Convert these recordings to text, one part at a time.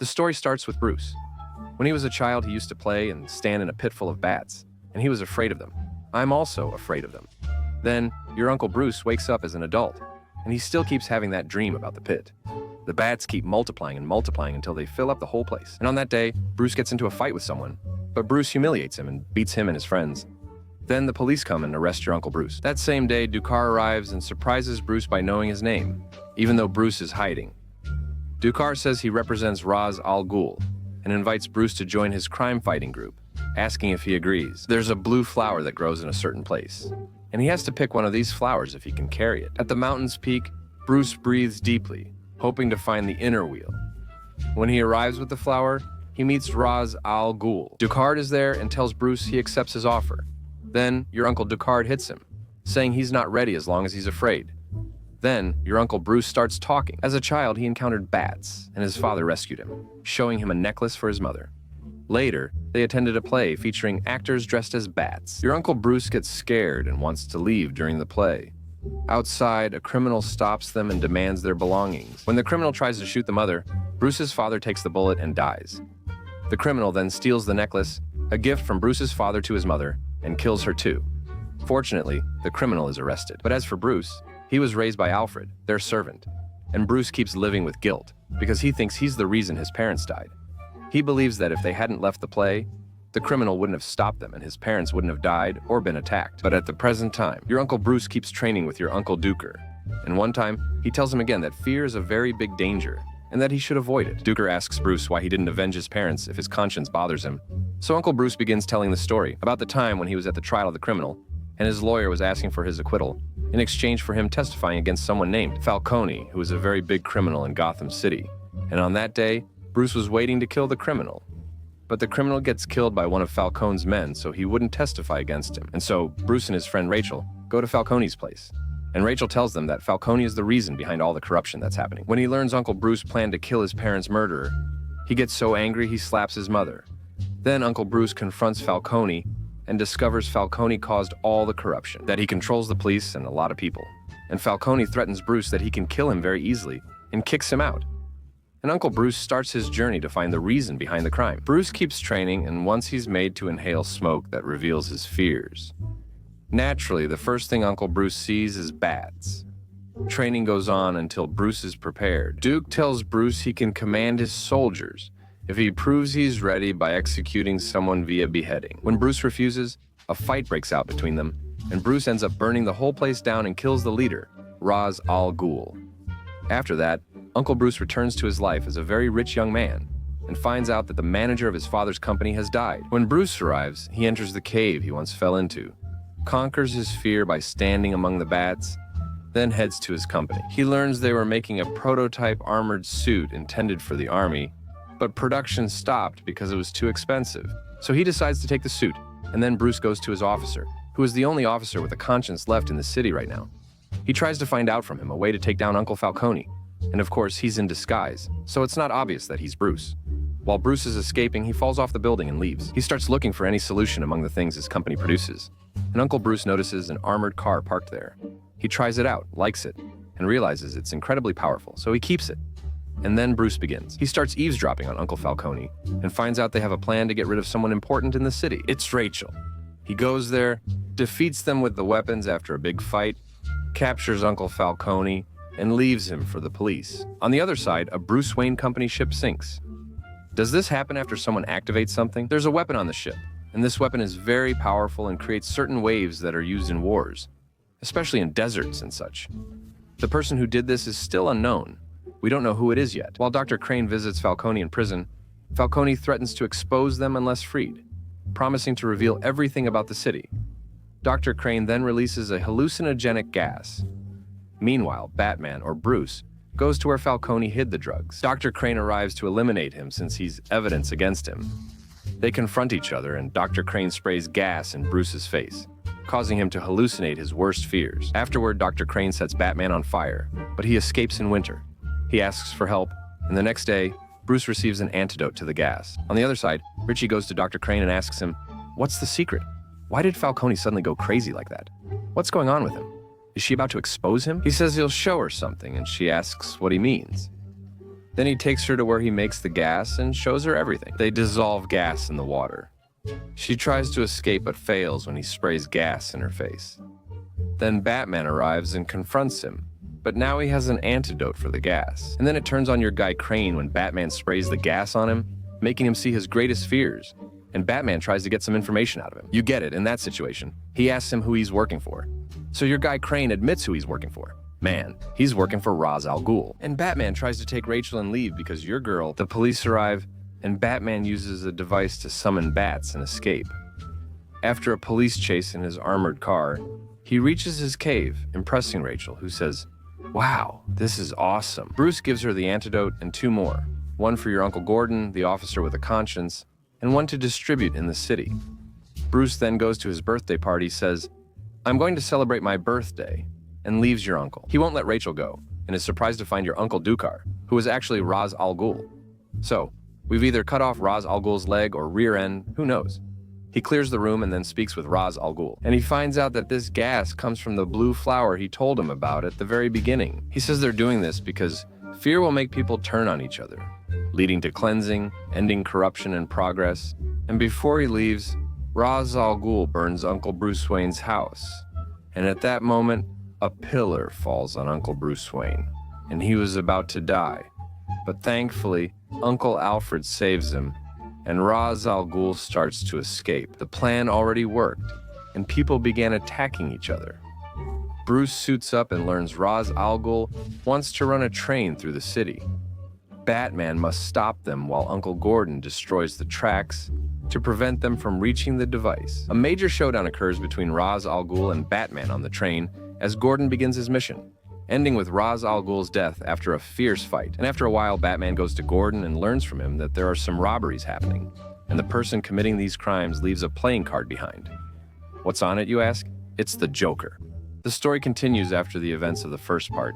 The story starts with Bruce. When he was a child, he used to play and stand in a pit full of bats, and he was afraid of them. I'm also afraid of them. Then, your Uncle Bruce wakes up as an adult, and he still keeps having that dream about the pit. The bats keep multiplying and multiplying until they fill up the whole place. And on that day, Bruce gets into a fight with someone, but Bruce humiliates him and beats him and his friends. Then the police come and arrest your Uncle Bruce. That same day, Dukar arrives and surprises Bruce by knowing his name, even though Bruce is hiding. Dukar says he represents Ra's al Ghul and invites Bruce to join his crime-fighting group, asking if he agrees. There's a blue flower that grows in a certain place, and he has to pick one of these flowers if he can carry it. At the mountain's peak, Bruce breathes deeply, hoping to find the inner wheel. When he arrives with the flower, he meets Ra's al Ghul. Dukard is there and tells Bruce he accepts his offer. Then, your Uncle Dukard hits him, saying he's not ready as long as he's afraid. Then, your Uncle Bruce starts talking. As a child, he encountered bats, and his father rescued him, showing him a necklace for his mother. Later, they attended a play featuring actors dressed as bats. Your Uncle Bruce gets scared and wants to leave during the play. Outside, a criminal stops them and demands their belongings. When the criminal tries to shoot the mother, Bruce's father takes the bullet and dies. The criminal then steals the necklace, a gift from Bruce's father to his mother, and kills her too. Fortunately, the criminal is arrested. But as for Bruce, he was raised by Alfred, their servant, and Bruce keeps living with guilt because he thinks he's the reason his parents died. He believes that if they hadn't left the play, the criminal wouldn't have stopped them and his parents wouldn't have died or been attacked. But at the present time, your Uncle Bruce keeps training with your Uncle Duker, and one time, he tells him again that fear is a very big danger and that he should avoid it. Duker asks Bruce why he didn't avenge his parents if his conscience bothers him. So Uncle Bruce begins telling the story about the time when he was at the trial of the criminal and his lawyer was asking for his acquittal in exchange for him testifying against someone named Falcone, who was a very big criminal in Gotham City. And on that day, Bruce was waiting to kill the criminal. But the criminal gets killed by one of Falcone's men, so he wouldn't testify against him. And so Bruce and his friend Rachel go to Falcone's place. And Rachel tells them that Falcone is the reason behind all the corruption that's happening. When he learns Uncle Bruce planned to kill his parents' murderer, he gets so angry he slaps his mother. Then Uncle Bruce confronts Falcone and discovers Falcone caused all the corruption, that he controls the police and a lot of people. And Falcone threatens Bruce that he can kill him very easily and kicks him out. And Uncle Bruce starts his journey to find the reason behind the crime. Bruce keeps training, and once he's made to inhale smoke that reveals his fears. Naturally, the first thing Uncle Bruce sees is bats. Training goes on until Bruce is prepared. Duke tells Bruce he can command his soldiers if he proves he's ready by executing someone via beheading. When Bruce refuses, a fight breaks out between them, and Bruce ends up burning the whole place down and kills the leader, Ra's al Ghul. After that, Uncle Bruce returns to his life as a very rich young man and finds out that the manager of his father's company has died. When Bruce arrives, he enters the cave he once fell into, conquers his fear by standing among the bats, then heads to his company. He learns they were making a prototype armored suit intended for the army, but production stopped because it was too expensive. So he decides to take the suit, and then Bruce goes to his officer, who is the only officer with a conscience left in the city right now. He tries to find out from him a way to take down Uncle Falcone, and of course he's in disguise, so it's not obvious that he's Bruce. While Bruce is escaping, he falls off the building and leaves. He starts looking for any solution among the things his company produces, and Uncle Bruce notices an armored car parked there. He tries it out, likes it, and realizes it's incredibly powerful, so he keeps it. And then Bruce begins. He starts eavesdropping on Uncle Falcone and finds out they have a plan to get rid of someone important in the city. It's Rachel. He goes there, defeats them with the weapons after a big fight, captures Uncle Falcone, and leaves him for the police. On the other side, a Bruce Wayne company ship sinks. Does this happen after someone activates something? There's a weapon on the ship, and this weapon is very powerful and creates certain waves that are used in wars, especially in deserts and such. The person who did this is still unknown. We don't know who it is yet. While Dr. Crane visits Falcone in prison, Falcone threatens to expose them unless freed, promising to reveal everything about the city. Dr. Crane then releases a hallucinogenic gas. Meanwhile, Batman, or Bruce, goes to where Falcone hid the drugs. Dr. Crane arrives to eliminate him since he's evidence against him. They confront each other, and Dr. Crane sprays gas in Bruce's face, causing him to hallucinate his worst fears. Afterward, Dr. Crane sets Batman on fire, but he escapes in winter. He asks for help, and the next day, Bruce receives an antidote to the gas. On the other side, Richie goes to Dr. Crane and asks him, "What's the secret? Why did Falcone suddenly go crazy like that? What's going on with him? Is she about to expose him?" He says he'll show her something, and she asks what he means. Then he takes her to where he makes the gas and shows her everything. They dissolve gas in the water. She tries to escape but fails when he sprays gas in her face. Then Batman arrives and confronts him, but now he has an antidote for the gas. And then it turns on your guy Crane when Batman sprays the gas on him, making him see his greatest fears. And Batman tries to get some information out of him. You get it, in that situation. He asks him who he's working for. So your guy Crane admits who he's working for. Man, he's working for Ra's al Ghul. And Batman tries to take Rachel and leave because your girl, the police arrive, and Batman uses a device to summon bats and escape. After a police chase in his armored car, he reaches his cave, impressing Rachel, who says, "Wow, this is awesome." Bruce gives her the antidote and 2 more. One for your Uncle Gordon, the officer with a conscience, and one to distribute in the city. Bruce then goes to his birthday party, says, "I'm going to celebrate my birthday," and leaves your uncle. He won't let Rachel go, and is surprised to find your Uncle Dukar, who is actually Ra's al Ghul. So, we've either cut off Ra's al Ghul's leg or rear end, who knows? He clears the room and then speaks with Ra's al Ghul, and he finds out that this gas comes from the blue flower he told him about at the very beginning. He says they're doing this because fear will make people turn on each other, leading to cleansing, ending corruption and progress. And before he leaves, Ra's al Ghul burns Uncle Bruce Wayne's house. And at that moment, a pillar falls on Uncle Bruce Wayne, and he was about to die. But thankfully, Uncle Alfred saves him, and Ra's al Ghul starts to escape. The plan already worked, and people began attacking each other. Bruce suits up and learns Ra's al Ghul wants to run a train through the city. Batman must stop them while Uncle Gordon destroys the tracks to prevent them from reaching the device. A major showdown occurs between Ra's al Ghul and Batman on the train as Gordon begins his mission, ending with Ra's al Ghul's death after a fierce fight. And after a while, Batman goes to Gordon and learns from him that there are some robberies happening, and the person committing these crimes leaves a playing card behind. What's on it, you ask? It's the Joker. The story continues after the events of the first part,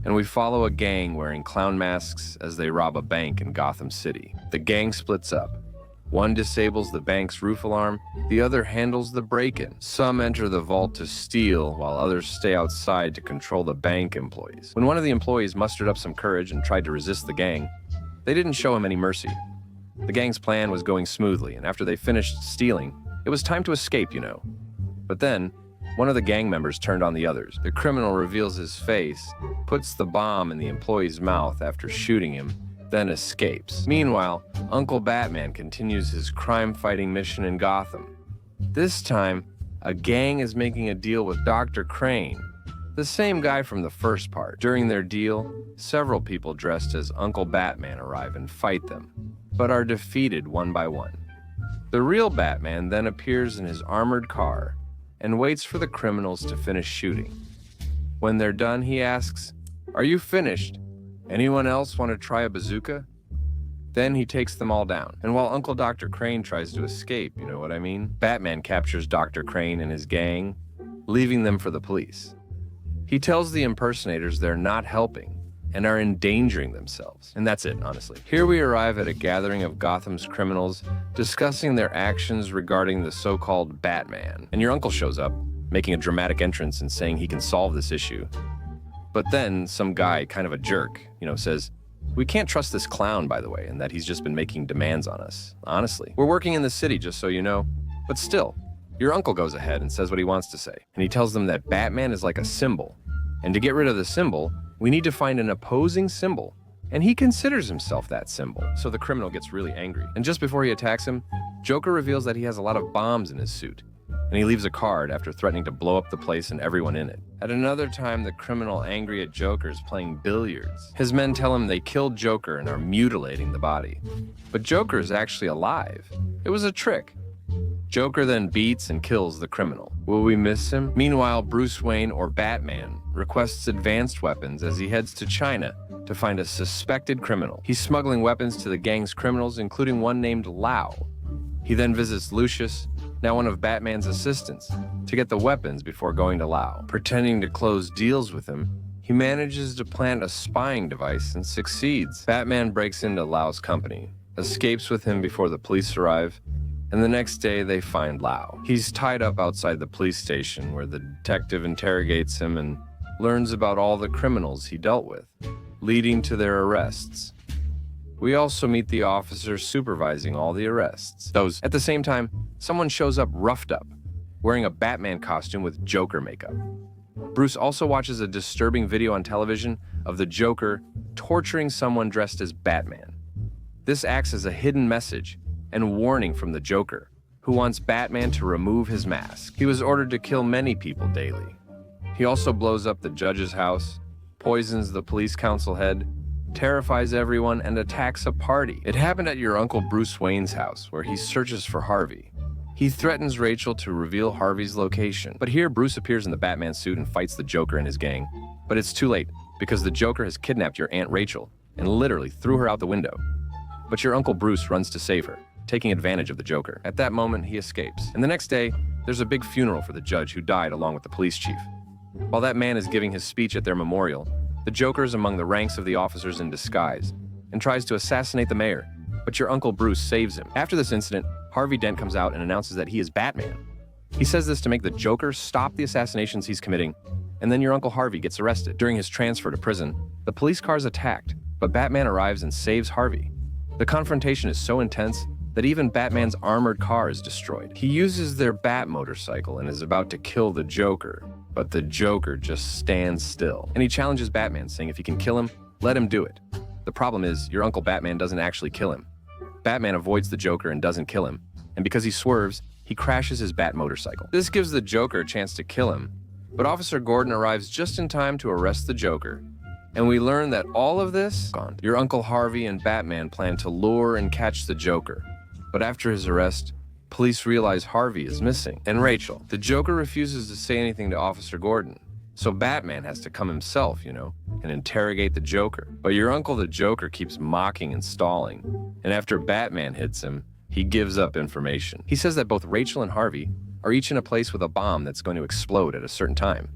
and we follow a gang wearing clown masks as they rob a bank in Gotham City. The gang splits up. One disables the bank's roof alarm, the other handles the break-in. Some enter the vault to steal, while others stay outside to control the bank employees. When one of the employees mustered up some courage and tried to resist the gang, they didn't show him any mercy. The gang's plan was going smoothly, and after they finished stealing, it was time to escape, you know. But then, one of the gang members turned on the others. The criminal reveals his face, puts the bomb in the employee's mouth after shooting him, then escapes. Meanwhile, Uncle Batman continues his crime-fighting mission in Gotham. This time, a gang is making a deal with Dr. Crane, the same guy from the first part. During their deal, several people dressed as Uncle Batman arrive and fight them, but are defeated one by one. The real Batman then appears in his armored car and waits for the criminals to finish shooting. When they're done, he asks, "Are you finished? Anyone else want to try a bazooka?" Then he takes them all down. And while Uncle Dr. Crane tries to escape, you know what I mean? Batman captures Dr. Crane and his gang, leaving them for the police. He tells the impersonators they're not helping and are endangering themselves. And that's it, honestly. Here we arrive at a gathering of Gotham's criminals discussing their actions regarding the so-called Batman. And your uncle shows up, making a dramatic entrance and saying he can solve this issue. But then some guy, kind of a jerk, says, "We can't trust this clown, by the way, and that he's just been making demands on us. Honestly, we're working in the city, just so you know." But still, your uncle goes ahead and says what he wants to say. And he tells them that Batman is like a symbol. And to get rid of the symbol, we need to find an opposing symbol. And he considers himself that symbol. So the criminal gets really angry. And just before he attacks him, Joker reveals that he has a lot of bombs in his suit. And he leaves a card after threatening to blow up the place and everyone in it. At another time, the criminal, angry at Joker, is playing billiards. His men tell him they killed Joker and are mutilating the body. But Joker is actually alive. It was a trick. Joker then beats and kills the criminal. Will we miss him? Meanwhile, Bruce Wayne, or Batman, requests advanced weapons as he heads to China to find a suspected criminal. He's smuggling weapons to the gang's criminals, including one named Lau. He then visits Lucius, now one of Batman's assistants, to get the weapons before going to Lau. Pretending to close deals with him, he manages to plant a spying device and succeeds. Batman breaks into Lau's company, escapes with him before the police arrive, and the next day they find Lau. He's tied up outside the police station where the detective interrogates him and learns about all the criminals he dealt with, leading to their arrests. We also meet the officers supervising all the arrests. At the same time, someone shows up roughed up, wearing a Batman costume with Joker makeup. Bruce also watches a disturbing video on television of the Joker torturing someone dressed as Batman. This acts as a hidden message and warning from the Joker, who wants Batman to remove his mask. He was ordered to kill many people daily. He also blows up the judge's house, poisons the police council head, terrifies everyone, and attacks a party. It happened at your Uncle Bruce Wayne's house, where he searches for Harvey. He threatens Rachel to reveal Harvey's location. But here, Bruce appears in the Batman suit and fights the Joker and his gang. But it's too late, because the Joker has kidnapped your Aunt Rachel and literally threw her out the window. But your Uncle Bruce runs to save her, taking advantage of the Joker. At that moment, he escapes. And the next day, there's a big funeral for the judge who died along with the police chief. While that man is giving his speech at their memorial, the Joker is among the ranks of the officers in disguise and tries to assassinate the mayor, but your Uncle Bruce saves him. After this incident, Harvey Dent comes out and announces that he is Batman. He says this to make the Joker stop the assassinations he's committing, and then your Uncle Harvey gets arrested. During his transfer to prison, the police car is attacked, but Batman arrives and saves Harvey. The confrontation is so intense that even Batman's armored car is destroyed. He uses their Bat motorcycle and is about to kill the Joker, but the Joker just stands still. And he challenges Batman, saying if he can kill him, let him do it. The problem is, your Uncle Batman doesn't actually kill him. Batman avoids the Joker and doesn't kill him, and because he swerves, he crashes his Bat motorcycle. This gives the Joker a chance to kill him, but Officer Gordon arrives just in time to arrest the Joker. And we learn that all of this, your Uncle Harvey and Batman plan to lure and catch the Joker. But after his arrest, police realize Harvey is missing, and Rachel. The Joker refuses to say anything to Officer Gordon, so Batman has to come himself, and interrogate the Joker. But your uncle the Joker keeps mocking and stalling, and after Batman hits him, he gives up information. He says that both Rachel and Harvey are each in a place with a bomb that's going to explode at a certain time.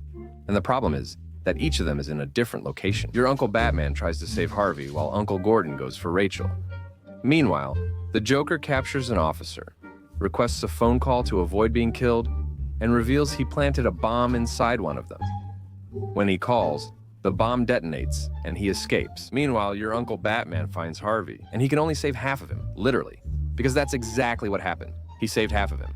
And the problem is that each of them is in a different location. Your Uncle Batman tries to save Harvey while Uncle Gordon goes for Rachel. Meanwhile, the Joker captures an officer, requests a phone call to avoid being killed, and reveals he planted a bomb inside one of them. When he calls, the bomb detonates, and he escapes. Meanwhile, your Uncle Batman finds Harvey, and he can only save half of him, literally, because that's exactly what happened. He saved half of him.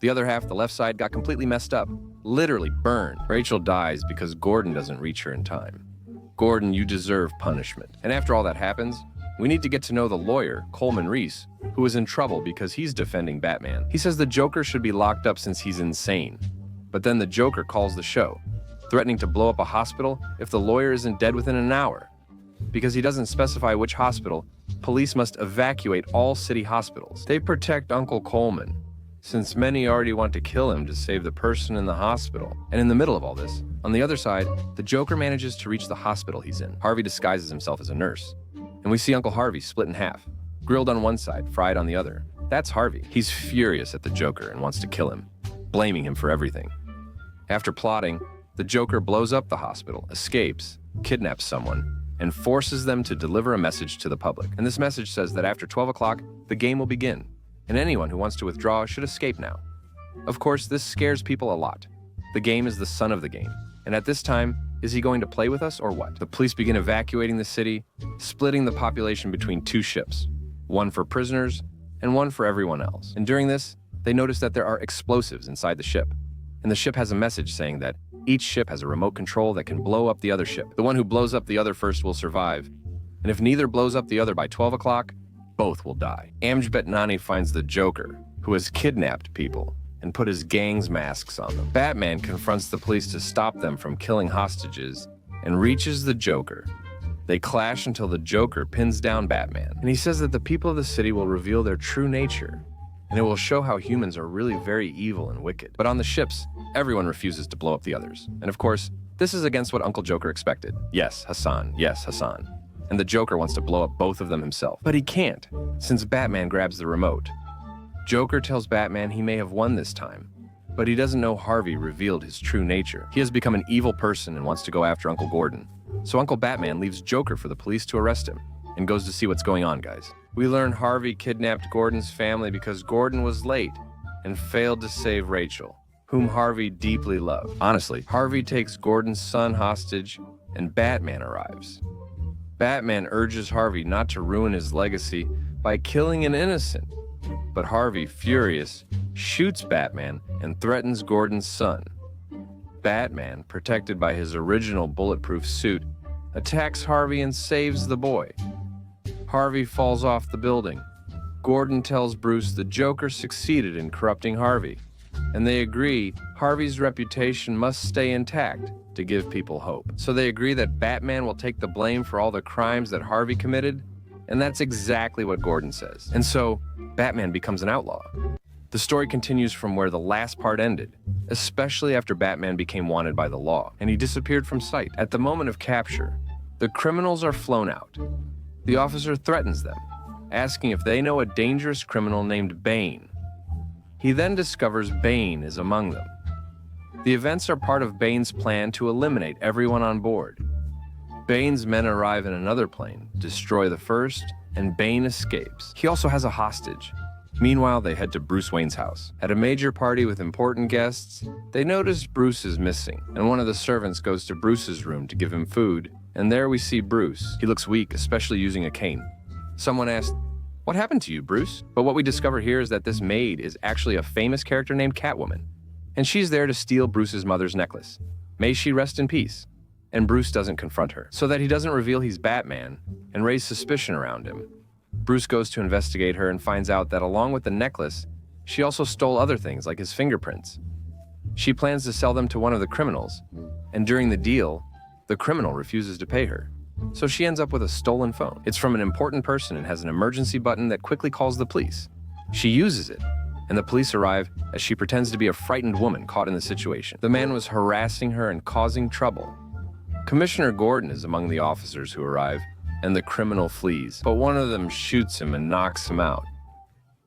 The other half, the left side, got completely messed up, literally burned. Rachel dies because Gordon doesn't reach her in time. Gordon, you deserve punishment. And after all that happens, we need to get to know the lawyer, Coleman Reese, who is in trouble because he's defending Batman. He says the Joker should be locked up since he's insane. But then the Joker calls the show, threatening to blow up a hospital if the lawyer isn't dead within an hour. Because he doesn't specify which hospital, police must evacuate all city hospitals. They protect Uncle Coleman, since many already want to kill him to save the person in the hospital. And in the middle of all this, on the other side, the Joker manages to reach the hospital he's in. Harvey disguises himself as a nurse, and we see Uncle Harvey split in half, grilled on one side, fried on the other. That's Harvey. He's furious at the Joker and wants to kill him, blaming him for everything. After plotting, the Joker blows up the hospital, escapes, kidnaps someone, and forces them to deliver a message to the public. And this message says that after 12 o'clock, the game will begin, and anyone who wants to withdraw should escape now. Of course, this scares people a lot. The game is the son of the game, and at this time, is he going to play with us or what? The police begin evacuating the city, splitting the population between two ships, one for prisoners and one for everyone else. And during this, they notice that there are explosives inside the ship, and the ship has a message saying that each ship has a remote control that can blow up the other ship. The one who blows up the other first will survive, and if neither blows up the other by 12 o'clock, both will die. Amj Betnani finds the Joker, who has kidnapped people and put his gang's masks on them. Batman confronts the police to stop them from killing hostages and reaches the Joker. They clash until the Joker pins down Batman, and he says that the people of the city will reveal their true nature, and it will show how humans are really very evil and wicked. But on the ships, everyone refuses to blow up the others. And of course, this is against what Uncle Joker expected. Yes, Hassan. Yes, Hassan. And the Joker wants to blow up both of them himself. But he can't, since Batman grabs the remote. Joker tells Batman he may have won this time, but he doesn't know Harvey revealed his true nature. He has become an evil person and wants to go after Uncle Gordon. So Uncle Batman leaves Joker for the police to arrest him and goes to see what's going on, guys. We learn Harvey kidnapped Gordon's family because Gordon was late and failed to save Rachel, whom Harvey deeply loved. Honestly, Harvey takes Gordon's son hostage and Batman arrives. Batman urges Harvey not to ruin his legacy by killing an innocent. But Harvey, furious, shoots Batman and threatens Gordon's son. Batman, protected by his original bulletproof suit, attacks Harvey and saves the boy. Harvey falls off the building. Gordon tells Bruce the Joker succeeded in corrupting Harvey, and they agree Harvey's reputation must stay intact to give people hope. So they agree that Batman will take the blame for all the crimes that Harvey committed, and that's exactly what Gordon says. And so, Batman becomes an outlaw. The story continues from where the last part ended, especially after Batman became wanted by the law, and he disappeared from sight. At the moment of capture, the criminals are flown out. The officer threatens them, asking if they know a dangerous criminal named Bane. He then discovers Bane is among them. The events are part of Bane's plan to eliminate everyone on board. Bane's men arrive in another plane, destroy the first, and Bane escapes. He also has a hostage. Meanwhile, they head to Bruce Wayne's house. At a major party with important guests, they notice Bruce is missing, and one of the servants goes to Bruce's room to give him food, and there we see Bruce. He looks weak, especially using a cane. Someone asks, "What happened to you, Bruce?" But what we discover here is that this maid is actually a famous character named Catwoman, and she's there to steal Bruce's mother's necklace. May she rest in peace. And Bruce doesn't confront her, so that he doesn't reveal he's Batman and raise suspicion around him. Bruce goes to investigate her and finds out that along with the necklace, she also stole other things like his fingerprints. She plans to sell them to one of the criminals, and during the deal, the criminal refuses to pay her. So she ends up with a stolen phone. It's from an important person and has an emergency button that quickly calls the police. She uses it, and the police arrive as she pretends to be a frightened woman caught in the situation. The man was harassing her and causing trouble. Commissioner Gordon is among the officers who arrive, and the criminal flees, but one of them shoots him and knocks him out.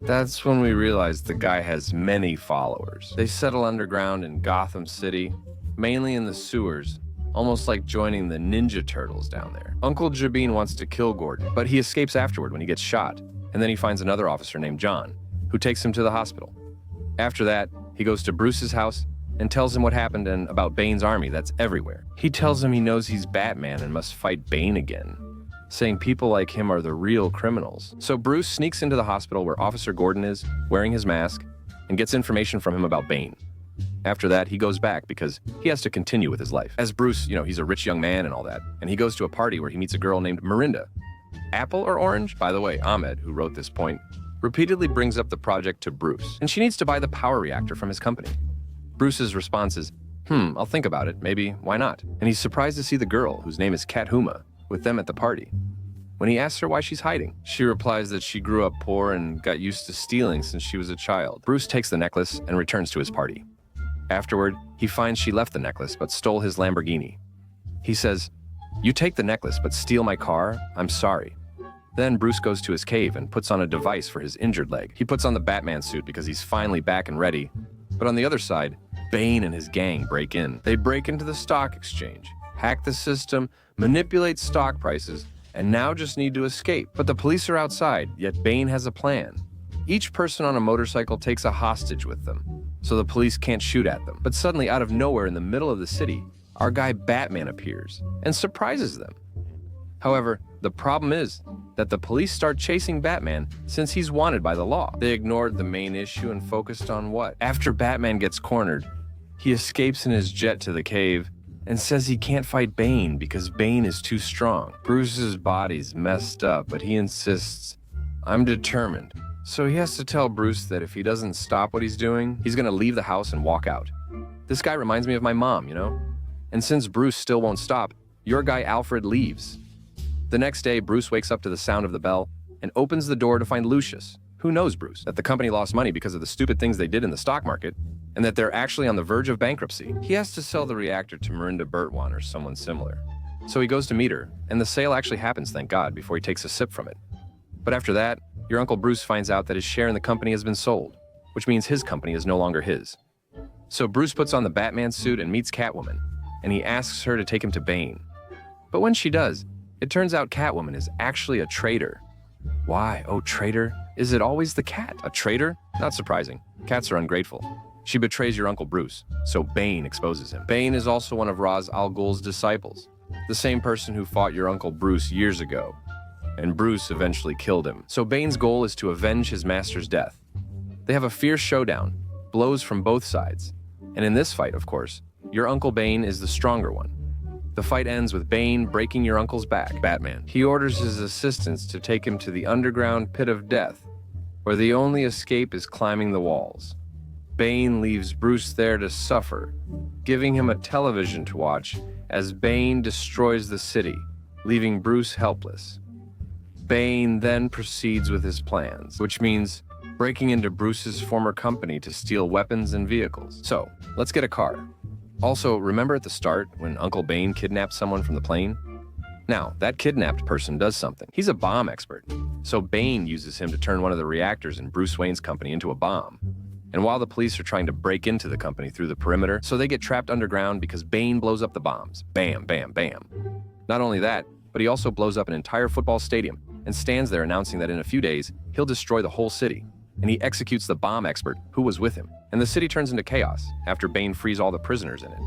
That's when we realize the guy has many followers. They settle underground in Gotham City, mainly in the sewers, almost like joining the Ninja Turtles down there. Uncle Jabin wants to kill Gordon, but he escapes afterward when he gets shot, and then he finds another officer named John, who takes him to the hospital. After that, he goes to Bruce's house and tells him what happened and about Bane's army that's everywhere. He tells him he knows he's Batman and must fight Bane again, saying people like him are the real criminals. So Bruce sneaks into the hospital where Officer Gordon is, wearing his mask, and gets information from him about Bane. After that, he goes back because he has to continue with his life. As Bruce, he's a rich young man and all that, and he goes to a party where he meets a girl named Miranda. Apple or orange? By the way, Ahmed, who wrote this point, repeatedly brings up the project to Bruce, and she needs to buy the power reactor from his company. Bruce's response is, I'll think about it, maybe, why not? And he's surprised to see the girl, whose name is Cat Huma, with them at the party. When he asks her why she's hiding, she replies that she grew up poor and got used to stealing since she was a child. Bruce takes the necklace and returns to his party. Afterward, he finds she left the necklace but stole his Lamborghini. He says, "You take the necklace but steal my car? I'm sorry." Then Bruce goes to his cave and puts on a device for his injured leg. He puts on the Batman suit because he's finally back and ready. But on the other side, Bane and his gang break in. They break into the stock exchange, hack the system, manipulate stock prices, and now just need to escape. But the police are outside, yet Bane has a plan. Each person on a motorcycle takes a hostage with them, so the police can't shoot at them. But suddenly, out of nowhere in the middle of the city, our guy Batman appears and surprises them. However, the problem is that the police start chasing Batman since he's wanted by the law. They ignored the main issue and focused on what? After Batman gets cornered, he escapes in his jet to the cave and says he can't fight Bane because Bane is too strong. Bruce's body's messed up, but he insists, "I'm determined." So he has to tell Bruce that if he doesn't stop what he's doing, he's gonna leave the house and walk out. This guy reminds me of my mom, And since Bruce still won't stop, your guy Alfred leaves. The next day, Bruce wakes up to the sound of the bell and opens the door to find Lucius, who knows Bruce, that the company lost money because of the stupid things they did in the stock market, and that they're actually on the verge of bankruptcy. He has to sell the reactor to Miranda Bertwan or someone similar. So he goes to meet her, and the sale actually happens, thank God, before he takes a sip from it. But after that, your Uncle Bruce finds out that his share in the company has been sold, which means his company is no longer his. So Bruce puts on the Batman suit and meets Catwoman, and he asks her to take him to Bane. But when she does, it turns out Catwoman is actually a traitor. Why, oh traitor? Is it always the cat? A traitor? Not surprising. Cats are ungrateful. She betrays your Uncle Bruce, so Bane exposes him. Bane is also one of Ra's al Ghul's disciples, the same person who fought your Uncle Bruce years ago, and Bruce eventually killed him. So Bane's goal is to avenge his master's death. They have a fierce showdown, blows from both sides, and in this fight, of course, your Uncle Bane is the stronger one. The fight ends with Bane breaking your uncle's back. Batman. He orders his assistants to take him to the underground pit of death, where the only escape is climbing the walls. Bane leaves Bruce there to suffer, giving him a television to watch as Bane destroys the city, leaving Bruce helpless. Bane then proceeds with his plans, which means breaking into Bruce's former company to steal weapons and vehicles. So, let's get a car. Also, remember at the start when Uncle Bane kidnapped someone from the plane? Now, that kidnapped person does something. He's a bomb expert, so Bane uses him to turn one of the reactors in Bruce Wayne's company into a bomb. And while the police are trying to break into the company through the perimeter, so they get trapped underground because Bane blows up the bombs. Bam, bam, bam. Not only that, but he also blows up an entire football stadium and stands there announcing that in a few days, he'll destroy the whole city. And he executes the bomb expert who was with him. And the city turns into chaos after Bane frees all the prisoners in it.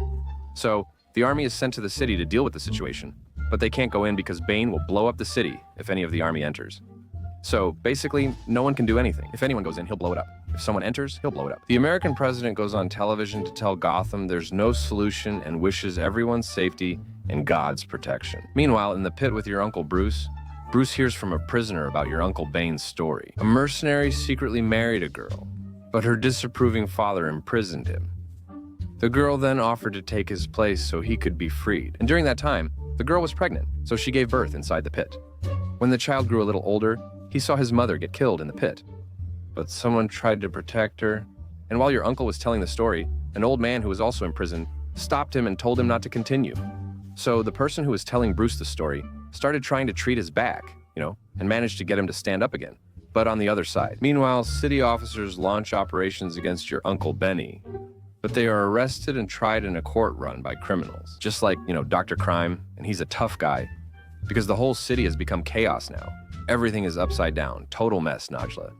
So, the army is sent to the city to deal with the situation, but they can't go in because Bane will blow up the city if any of the army enters. So, basically, no one can do anything. If anyone goes in, he'll blow it up. If someone enters, he'll blow it up. The American president goes on television to tell Gotham there's no solution and wishes everyone's safety and God's protection. Meanwhile, in the pit with your Uncle Bruce, Bruce hears from a prisoner about your Uncle Bane's story. A mercenary secretly married a girl, but her disapproving father imprisoned him. The girl then offered to take his place so he could be freed. And during that time, the girl was pregnant, so she gave birth inside the pit. When the child grew a little older, he saw his mother get killed in the pit. But someone tried to protect her. And while your uncle was telling the story, an old man who was also in prison stopped him and told him not to continue. So the person who was telling Bruce the story started trying to treat his back, and managed to get him to stand up again, but on the other side. Meanwhile, city officers launch operations against your Uncle Benny, but they are arrested and tried in a court run by criminals. Just like, Dr. Crime, and he's a tough guy, because the whole city has become chaos now. Everything is upside down, total mess, Najla.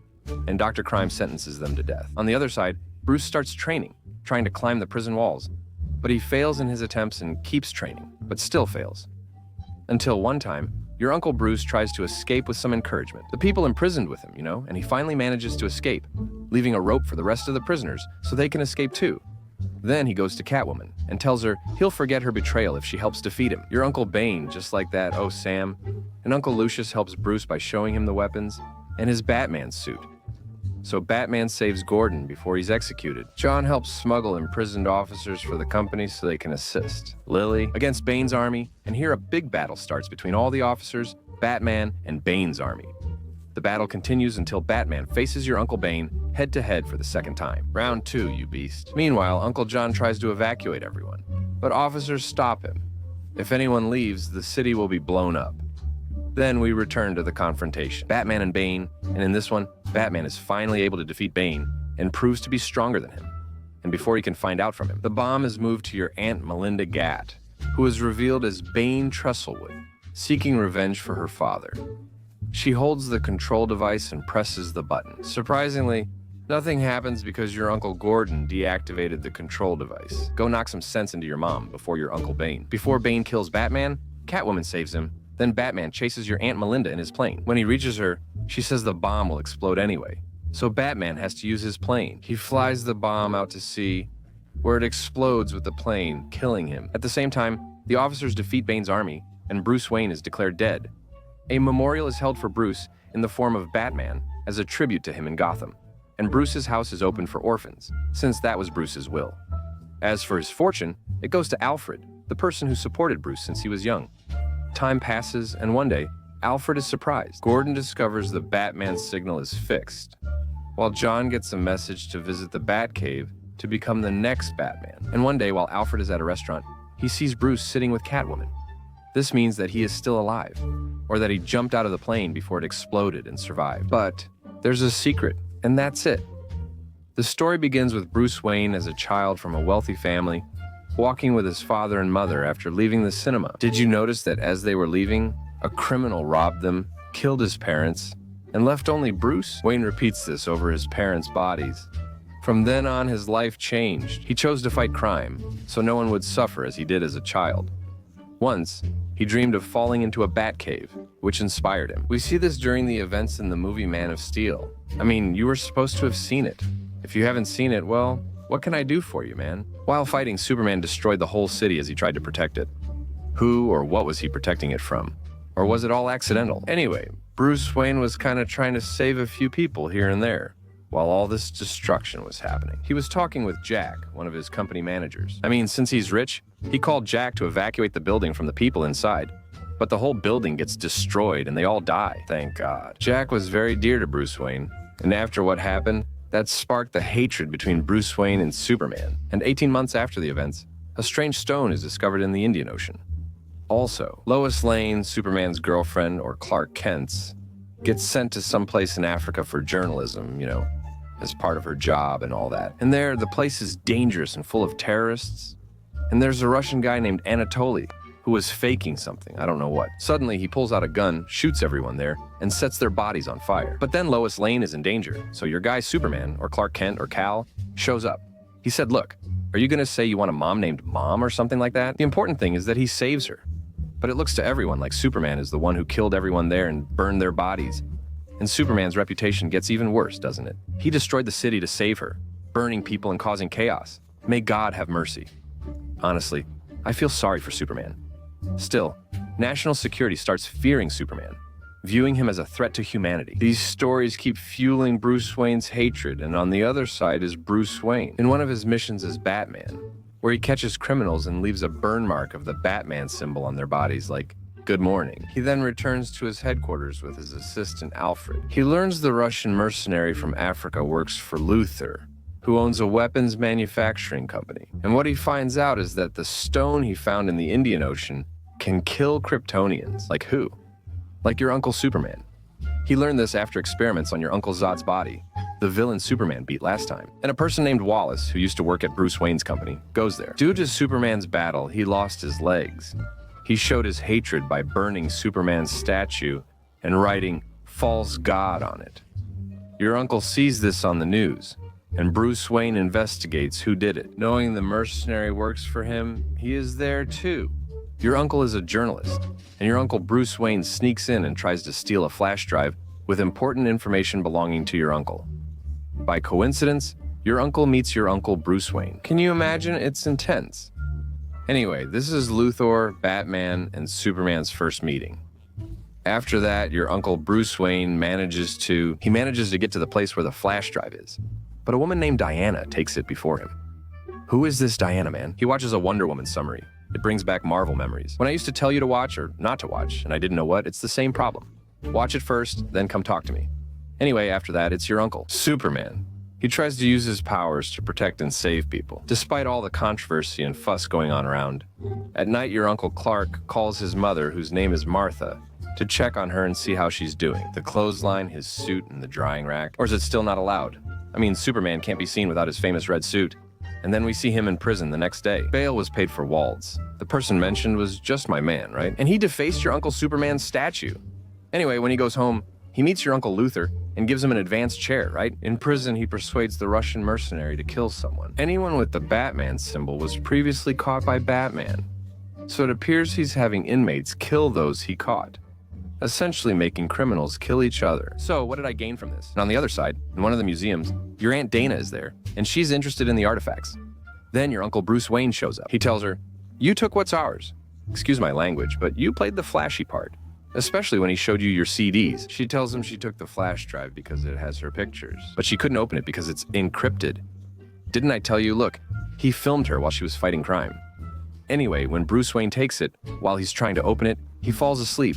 And Dr. Crime sentences them to death. On the other side, Bruce starts training, trying to climb the prison walls, but he fails in his attempts and keeps training, but still fails. Until one time, your Uncle Bruce tries to escape with some encouragement. The people imprisoned with him, and he finally manages to escape, leaving a rope for the rest of the prisoners so they can escape too. Then he goes to Catwoman and tells her he'll forget her betrayal if she helps defeat him. Your Uncle Bane, just like that, oh Sam. And Uncle Lucius helps Bruce by showing him the weapons and his Batman suit. So Batman saves Gordon before he's executed. John helps smuggle imprisoned officers for the company so they can assist Lily against Bane's army, and here a big battle starts between all the officers, Batman, and Bane's army. The battle continues until Batman faces your Uncle Bane head-to-head for the second time. Round 2, you beast. Meanwhile, Uncle John tries to evacuate everyone, but officers stop him. If anyone leaves, the city will be blown up. Then we return to the confrontation. Batman and Bane, and in this one, Batman is finally able to defeat Bane and proves to be stronger than him. And before he can find out from him, the bomb is moved to your Aunt Melinda Gatt, who is revealed as Bane Trustlewood, seeking revenge for her father. She holds the control device and presses the button. Surprisingly, nothing happens because your Uncle Gordon deactivated the control device. Go knock some sense into your mom before your Uncle Bane. Before Bane kills Batman, Catwoman saves him. Then Batman chases your Aunt Melinda in his plane. When he reaches her, she says the bomb will explode anyway. So Batman has to use his plane. He flies the bomb out to sea, where it explodes with the plane, killing him. At the same time, the officers defeat Bane's army, and Bruce Wayne is declared dead. A memorial is held for Bruce in the form of Batman as a tribute to him in Gotham, and Bruce's house is open for orphans, since that was Bruce's will. As for his fortune, it goes to Alfred, the person who supported Bruce since he was young. Time passes, and one day, Alfred is surprised. Gordon discovers the Batman signal is fixed, while John gets a message to visit the Batcave to become the next Batman. And one day, while Alfred is at a restaurant, he sees Bruce sitting with Catwoman. This means that he is still alive, or that he jumped out of the plane before it exploded and survived. But there's a secret, and that's it. The story begins with Bruce Wayne as a child from a wealthy family, walking with his father and mother after leaving the cinema. Did you notice that as they were leaving, a criminal robbed them, killed his parents, and left only Bruce? Wayne repeats this over his parents' bodies. From then on, his life changed. He chose to fight crime, so no one would suffer as he did as a child. Once, he dreamed of falling into a bat cave, which inspired him. We see this during the events in the movie Man of Steel. I mean, you were supposed to have seen it. If you haven't seen it, well, what can I do for you, man? While fighting, Superman destroyed the whole city as he tried to protect it. Who or what was he protecting it from? Or was it all accidental? Anyway, Bruce Wayne was kind of trying to save a few people here and there, while all this destruction was happening. He was talking with Jack, one of his company managers. I mean, since he's rich, he called Jack to evacuate the building from the people inside. But the whole building gets destroyed and they all die, thank God. Jack was very dear to Bruce Wayne, and after what happened, that sparked the hatred between Bruce Wayne and Superman. And 18 months after the events, a strange stone is discovered in the Indian Ocean. Also, Lois Lane, Superman's girlfriend, or Clark Kent's, gets sent to someplace in Africa for journalism, as part of her job and all that. And there, the place is dangerous and full of terrorists. And there's a Russian guy named Anatoly who was faking something, I don't know what. Suddenly, he pulls out a gun, shoots everyone there, and sets their bodies on fire. But then Lois Lane is in danger, so your guy Superman, or Clark Kent, or Cal, shows up. He said, look, are you gonna say you want a mom named Mom or something like that? The important thing is that he saves her. But it looks to everyone like Superman is the one who killed everyone there and burned their bodies. And Superman's reputation gets even worse, doesn't it? He destroyed the city to save her, burning people and causing chaos. May God have mercy. Honestly, I feel sorry for Superman. Still, national security starts fearing Superman, viewing him as a threat to humanity. These stories keep fueling Bruce Wayne's hatred, and on the other side is Bruce Wayne, in one of his missions as Batman, where he catches criminals and leaves a burn mark of the Batman symbol on their bodies like, good morning. He then returns to his headquarters with his assistant Alfred. He learns the Russian mercenary from Africa works for Luthor, who owns a weapons manufacturing company. And what he finds out is that the stone he found in the Indian Ocean can kill Kryptonians. Like who? Like your Uncle Superman. He learned this after experiments on your Uncle Zod's body, the villain Superman beat last time. And a person named Wallace, who used to work at Bruce Wayne's company, goes there. Due to Superman's battle, he lost his legs. He showed his hatred by burning Superman's statue and writing "False God" on it. Your uncle sees this on the news, and Bruce Wayne investigates who did it. Knowing the mercenary works for him, he is there too. Your uncle is a journalist, and your Uncle Bruce Wayne sneaks in and tries to steal a flash drive with important information belonging to your uncle. By coincidence, your uncle meets your Uncle Bruce Wayne. Can you imagine? It's intense. Anyway, this is Luthor, Batman, and Superman's first meeting. After that, your Uncle Bruce Wayne manages to get to the place where the flash drive is. But a woman named Diana takes it before him. Who is this Diana, man? He watches a Wonder Woman summary. It brings back Marvel memories. When I used to tell you to watch or not to watch, and I didn't know what, it's the same problem. Watch it first, then come talk to me. Anyway, after that, it's your uncle, Superman. He tries to use his powers to protect and save people, despite all the controversy and fuss going on around. At night, your Uncle Clark calls his mother, whose name is Martha, to check on her and see how she's doing. The clothesline, his suit, and the drying rack. Or is it still not allowed? I mean, Superman can't be seen without his famous red suit. And then we see him in prison the next day. Bail was paid for Waltz. The person mentioned was just my man, right? And he defaced your Uncle Superman's statue. Anyway, when he goes home, he meets your Uncle Luthor and gives him an advanced chair, right? In prison, he persuades the Russian mercenary to kill someone. Anyone with the Batman symbol was previously caught by Batman. So it appears he's having inmates kill those he caught, essentially making criminals kill each other. So what did I gain from this? And on the other side, in one of the museums, your Aunt Dana is there, and she's interested in the artifacts. Then your Uncle Bruce Wayne shows up. He tells her, you took what's ours. Excuse my language, but you played the flashy part, especially when he showed you your CDs. She tells him she took the flash drive because it has her pictures, but she couldn't open it because it's encrypted. Didn't I tell you, look, he filmed her while she was fighting crime. Anyway, when Bruce Wayne takes it, while he's trying to open it, he falls asleep,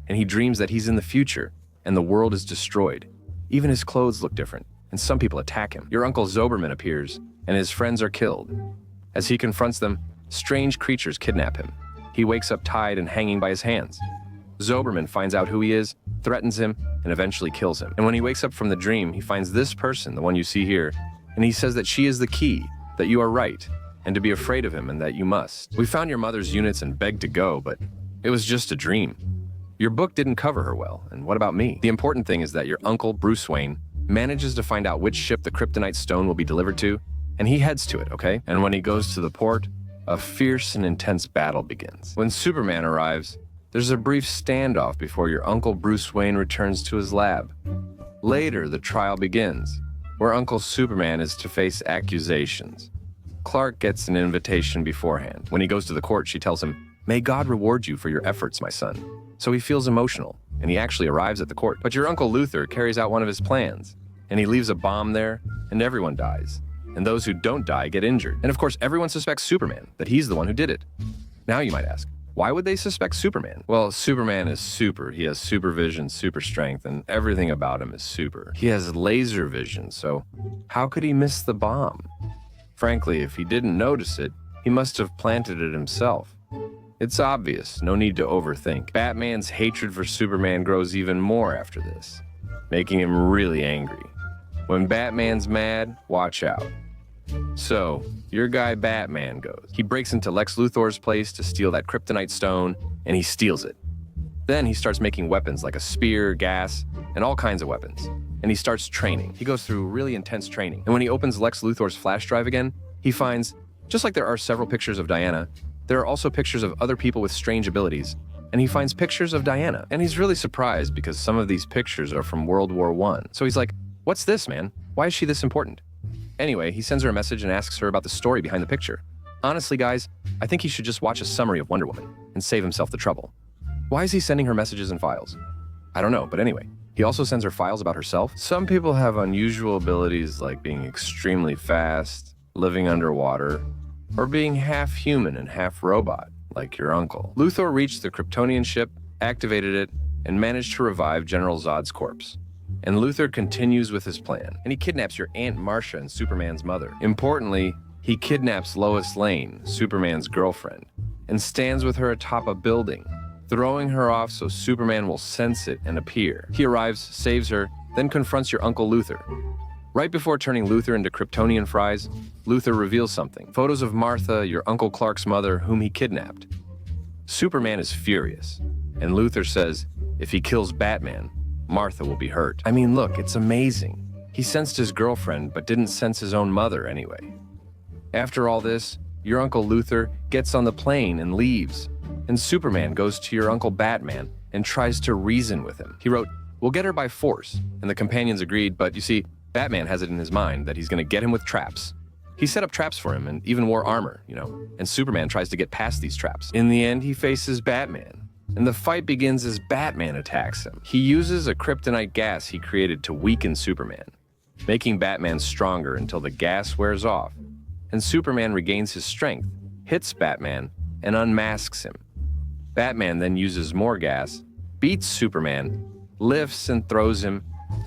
and he dreams that he's in the future, and the world is destroyed. Even his clothes look different, and some people attack him. Your Uncle Zoberman appears, and his friends are killed. As he confronts them, strange creatures kidnap him. He wakes up tied and hanging by his hands. Zoberman finds out who he is, threatens him, and eventually kills him. And when he wakes up from the dream, he finds this person, the one you see here, and he says that she is the key, that you are right, and to be afraid of him, and that you must. We found your mother's units and begged to go, but it was just a dream. Your book didn't cover her well, and what about me? The important thing is that your Uncle Bruce Wayne manages to find out which ship the kryptonite stone will be delivered to, and he heads to it, okay? And when he goes to the port, A fierce and intense battle begins. When Superman arrives, there's a brief standoff before your Uncle Bruce Wayne returns to his lab. Later, the trial begins, where Uncle Superman is to face accusations. Clark gets an invitation beforehand. When he goes to the court, she tells him, "May God reward you for your efforts, my son." So he feels emotional, and he actually arrives at the court. But your Uncle Luthor carries out one of his plans, and he leaves a bomb there, and everyone dies. And those who don't die get injured. And of course, everyone suspects Superman, that he's the one who did it. Now you might ask, why would they suspect Superman? Well, Superman is super. He has supervision, super strength, and everything about him is super. He has laser vision, so how could he miss the bomb? Frankly, if he didn't notice it, he must have planted it himself. It's obvious, no need to overthink. Batman's hatred for Superman grows even more after this, making him really angry. When Batman's mad, watch out. So, your guy Batman goes. He breaks into Lex Luthor's place to steal that kryptonite stone, and he steals it. Then he starts making weapons like a spear, gas, and all kinds of weapons. And he starts training. He goes through really intense training. And when he opens Lex Luthor's flash drive again, he finds, just like there are several pictures of Diana, there are also pictures of other people with strange abilities. And he finds pictures of Diana. And he's really surprised because some of these pictures are from World War I. So he's like, "What's this, man? Why is she this important?" Anyway, he sends her a message and asks her about the story behind the picture. Honestly, guys, I think he should just watch a summary of Wonder Woman and save himself the trouble. Why is he sending her messages and files? I don't know, but anyway, he also sends her files about herself. Some people have unusual abilities like being extremely fast, living underwater, or being half human and half robot, like your uncle. Luthor reached the Kryptonian ship, activated it, and managed to revive General Zod's corpse. And Luthor continues with his plan, and he kidnaps your Aunt Marcia and Superman's mother. Importantly, he kidnaps Lois Lane, Superman's girlfriend, and stands with her atop a building, throwing her off so Superman will sense it and appear. He arrives, saves her, then confronts your Uncle Luthor. Right before turning Luthor into Kryptonian fries, Luthor reveals something. Photos of Martha, your Uncle Clark's mother, whom he kidnapped. Superman is furious, and Luthor says, if he kills Batman, Martha will be hurt. I mean, look, it's amazing. He sensed his girlfriend, but didn't sense his own mother anyway. After all this, your Uncle Luthor gets on the plane and leaves, and Superman goes to your Uncle Batman and tries to reason with him. He wrote, "We'll get her by force," and the companions agreed, but you see, Batman has it in his mind that he's gonna get him with traps. He set up traps for him and even wore armor, and Superman tries to get past these traps. In the end, he faces Batman, and the fight begins as Batman attacks him. He uses a kryptonite gas he created to weaken Superman, making Batman stronger until the gas wears off, and Superman regains his strength, hits Batman, and unmasks him. Batman then uses more gas, beats Superman, lifts and throws him,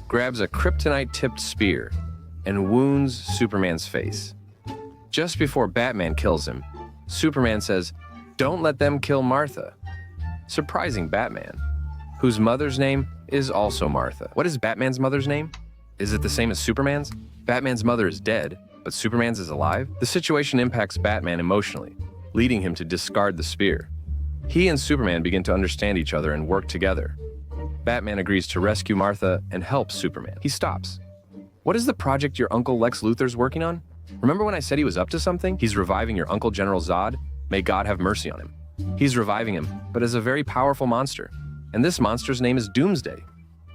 grabs a kryptonite-tipped spear, and wounds Superman's face. Just before Batman kills him, Superman says, "Don't let them kill Martha," surprising Batman, whose mother's name is also Martha. What is Batman's mother's name? Is it the same as Superman's? Batman's mother is dead, but Superman's is alive? The situation impacts Batman emotionally, leading him to discard the spear. He and Superman begin to understand each other and work together. Batman agrees to rescue Martha and help Superman. He stops. What is the project your Uncle Lex Luthor's working on? Remember when I said he was up to something? He's reviving your Uncle General Zod. May God have mercy on him. He's reviving him, but as a very powerful monster. And this monster's name is Doomsday.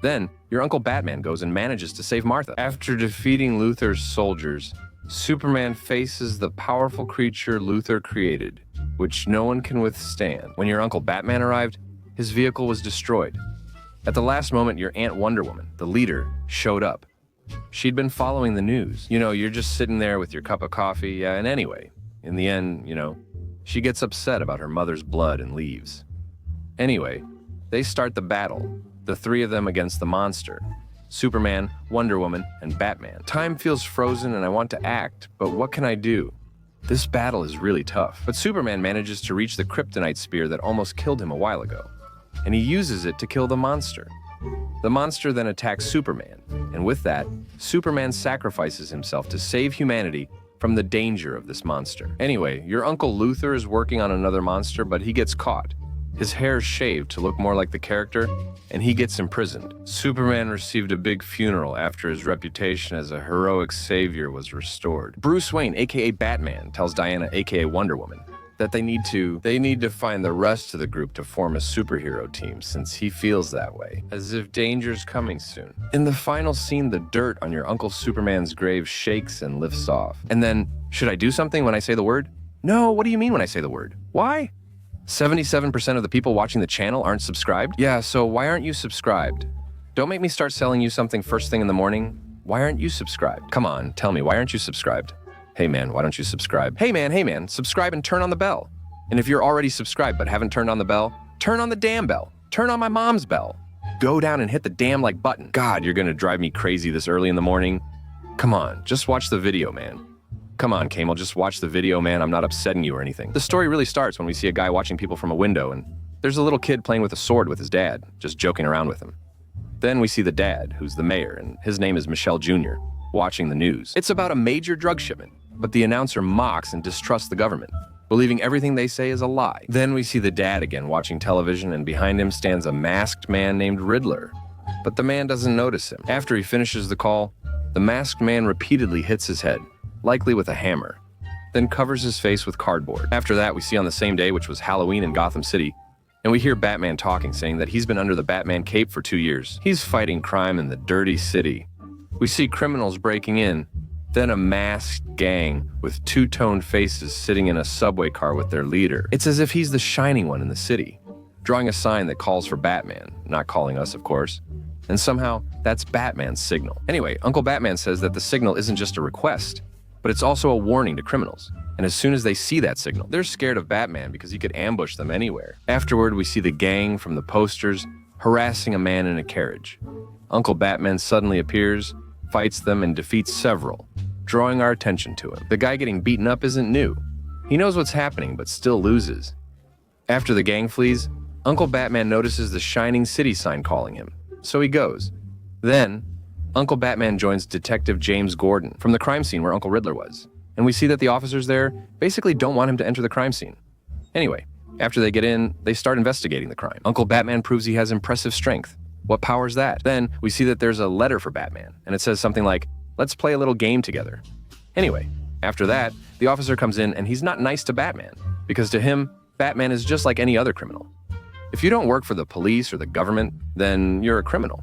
Then, your Uncle Batman goes and manages to save Martha. After defeating Luthor's soldiers, Superman faces the powerful creature Luthor created, which no one can withstand. When your Uncle Batman arrived, his vehicle was destroyed. At the last moment, your Aunt Wonder Woman, the leader, showed up. She'd been following the news. You're just sitting there with your cup of coffee, and anyway, in the end, she gets upset about her mother's blood and leaves. Anyway, they start the battle, the three of them against the monster. Superman, Wonder Woman, and Batman. Time feels frozen and I want to act, but what can I do? This battle is really tough. But Superman manages to reach the kryptonite spear that almost killed him a while ago, and he uses it to kill the monster. The monster then attacks Superman, and with that, Superman sacrifices himself to save humanity from the danger of this monster. Anyway, your Uncle Luthor is working on another monster, but he gets caught. His hair is shaved to look more like the character, and he gets imprisoned. Superman received a big funeral after his reputation as a heroic savior was restored. Bruce Wayne, aka Batman, tells Diana, aka Wonder Woman, that they need to find the rest of the group to form a superhero team since he feels that way, as if danger's coming soon. In the final scene, the dirt on your Uncle Superman's grave shakes and lifts off. And then, should I do something when I say the word? No, what do you mean when I say the word? Why? 77% of the people watching the channel aren't subscribed? Yeah, so why aren't you subscribed? Don't make me start selling you something first thing in the morning. Why aren't you subscribed? Come on, tell me, why aren't you subscribed? Hey man, why don't you subscribe? Hey man, subscribe and turn on the bell. And if you're already subscribed but haven't turned on the bell, turn on the damn bell. Turn on my mom's bell. Go down and hit the damn like button. God, you're gonna drive me crazy this early in the morning. Come on, just watch the video, man. Come on, Camel, just watch the video, man. I'm not upsetting you or anything. The story really starts when we see a guy watching people from a window, and there's a little kid playing with a sword with his dad, just joking around with him. Then we see the dad, who's the mayor, and his name is Michelle Jr., watching the news. It's about a major drug shipment, but the announcer mocks and distrusts the government, believing everything they say is a lie. Then we see the dad again watching television, and behind him stands a masked man named Riddler. But the man doesn't notice him. After he finishes the call, the masked man repeatedly hits his head, likely with a hammer, then covers his face with cardboard. After that, we see on the same day, which was Halloween in Gotham City, and we hear Batman talking, saying that he's been under the Batman cape for 2 years. He's fighting crime in the dirty city. We see criminals breaking in, then a masked gang with two-toned faces sitting in a subway car with their leader. It's as if he's the shining one in the city, drawing a sign that calls for Batman, not calling us, of course. And somehow, that's Batman's signal. Anyway, Uncle Batman says that the signal isn't just a request, but it's also a warning to criminals. And as soon as they see that signal, they're scared of Batman because he could ambush them anywhere. Afterward, we see the gang from the posters harassing a man in a carriage. Uncle Batman suddenly appears, fights them, and defeats several, drawing our attention to him. The guy getting beaten up isn't new. He knows what's happening, but still loses. After the gang flees, Uncle Batman notices the Shining City sign calling him, so he goes. Then, Uncle Batman joins Detective James Gordon from the crime scene where Uncle Riddler was, and we see that the officers there basically don't want him to enter the crime scene. Anyway, after they get in, they start investigating the crime. Uncle Batman proves he has impressive strength. What power is that? Then, we see that there's a letter for Batman, and it says something like, "Let's play a little game together." Anyway, after that, the officer comes in and he's not nice to Batman, because to him, Batman is just like any other criminal. If you don't work for the police or the government, then you're a criminal.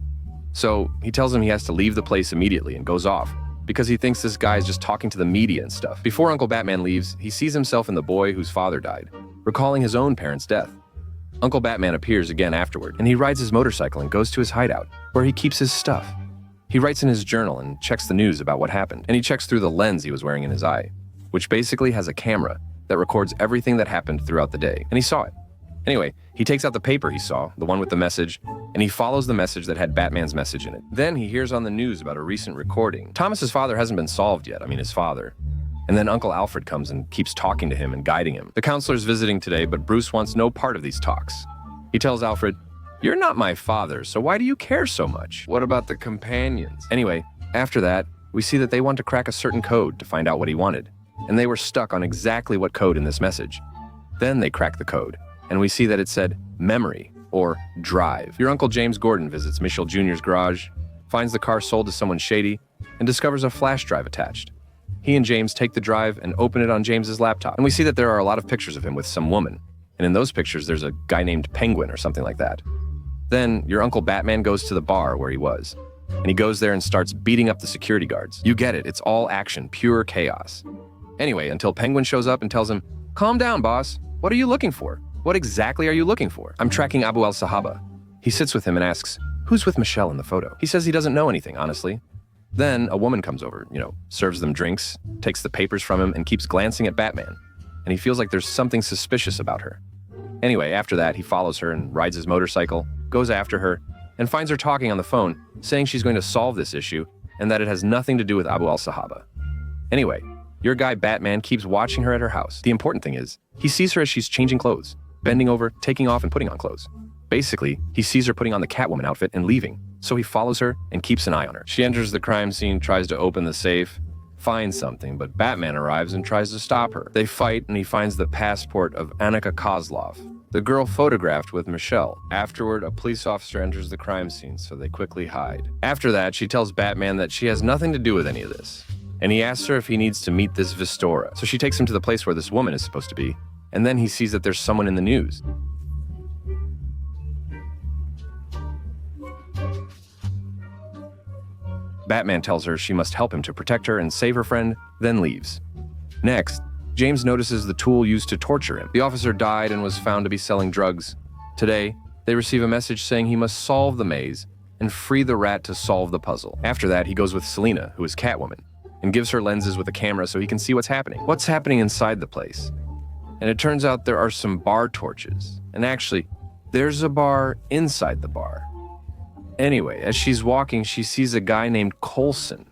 So he tells him he has to leave the place immediately and goes off, because he thinks this guy is just talking to the media and stuff. Before Uncle Batman leaves, he sees himself in the boy whose father died, recalling his own parents' death. Uncle Batman appears again afterward, and he rides his motorcycle and goes to his hideout, where he keeps his stuff. He writes in his journal and checks the news about what happened, and he checks through the lens he was wearing in his eye, which basically has a camera that records everything that happened throughout the day, and he saw it. Anyway, he takes out the paper he saw, the one with the message, and he follows the message that had Batman's message in it. Then he hears on the news about a recent recording. Thomas's father hasn't been solved yet, his father. And then Uncle Alfred comes and keeps talking to him and guiding him. The counselor's visiting today, but Bruce wants no part of these talks. He tells Alfred, "You're not my father, so why do you care so much? What about the companions?" Anyway, after that, we see that they want to crack a certain code to find out what he wanted, and they were stuck on exactly what code in this message. Then they crack the code, and we see that it said memory, or drive. Your Uncle James Gordon visits Michelle Jr.'s garage, finds the car sold to someone shady, and discovers a flash drive attached. He and James take the drive and open it on James's laptop, and we see that there are a lot of pictures of him with some woman, and in those pictures there's a guy named Penguin or something like that. Then your Uncle Batman goes to the bar where he was, and he goes there and starts beating up the security guards. You get it, it's all action, pure chaos. Anyway, until Penguin shows up and tells him, "Calm down, boss. What are you looking for? What exactly are you looking for?" "I'm tracking Abu al-Sahaba." He sits with him and asks, "Who's with Michelle in the photo?" He says he doesn't know anything, honestly. Then a woman comes over, serves them drinks, takes the papers from him, and keeps glancing at Batman. And he feels like there's something suspicious about her. Anyway, after that, he follows her and rides his motorcycle, goes after her, and finds her talking on the phone, saying she's going to solve this issue and that it has nothing to do with Abu al-Sahaba. Anyway, your guy Batman keeps watching her at her house. The important thing is, he sees her as she's changing clothes, bending over, taking off, and putting on clothes. Basically, he sees her putting on the Catwoman outfit and leaving, so he follows her and keeps an eye on her. She enters the crime scene, tries to open the safe, finds something, but Batman arrives and tries to stop her. They fight, and he finds the passport of Annika Kozlov, the girl photographed with Michelle. Afterward, a police officer enters the crime scene, so they quickly hide. After that, she tells Batman that she has nothing to do with any of this, and he asks her if he needs to meet this Vistora. So she takes him to the place where this woman is supposed to be, and then he sees that there's someone in the news. Batman tells her she must help him to protect her and save her friend, then leaves. Next, James notices the tool used to torture him. The officer died and was found to be selling drugs. Today, they receive a message saying he must solve the maze and free the rat to solve the puzzle. After that, he goes with Selina, who is Catwoman, and gives her lenses with a camera so he can see what's happening inside the place. And it turns out there are some bar torches. And actually, there's a bar inside the bar. Anyway, as she's walking, she sees a guy named Coulson,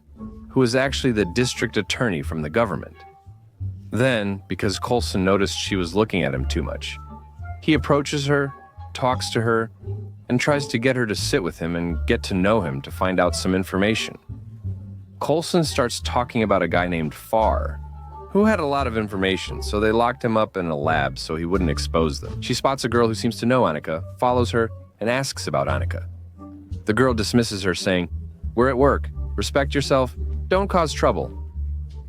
who is actually the district attorney from the government. Then, because Coulson noticed she was looking at him too much, he approaches her, talks to her, and tries to get her to sit with him and get to know him to find out some information. Coulson starts talking about a guy named Farr, who had a lot of information, so they locked him up in a lab so he wouldn't expose them. She spots a girl who seems to know Annika, follows her, and asks about Annika. The girl dismisses her, saying, "We're at work. Respect yourself. Don't cause trouble."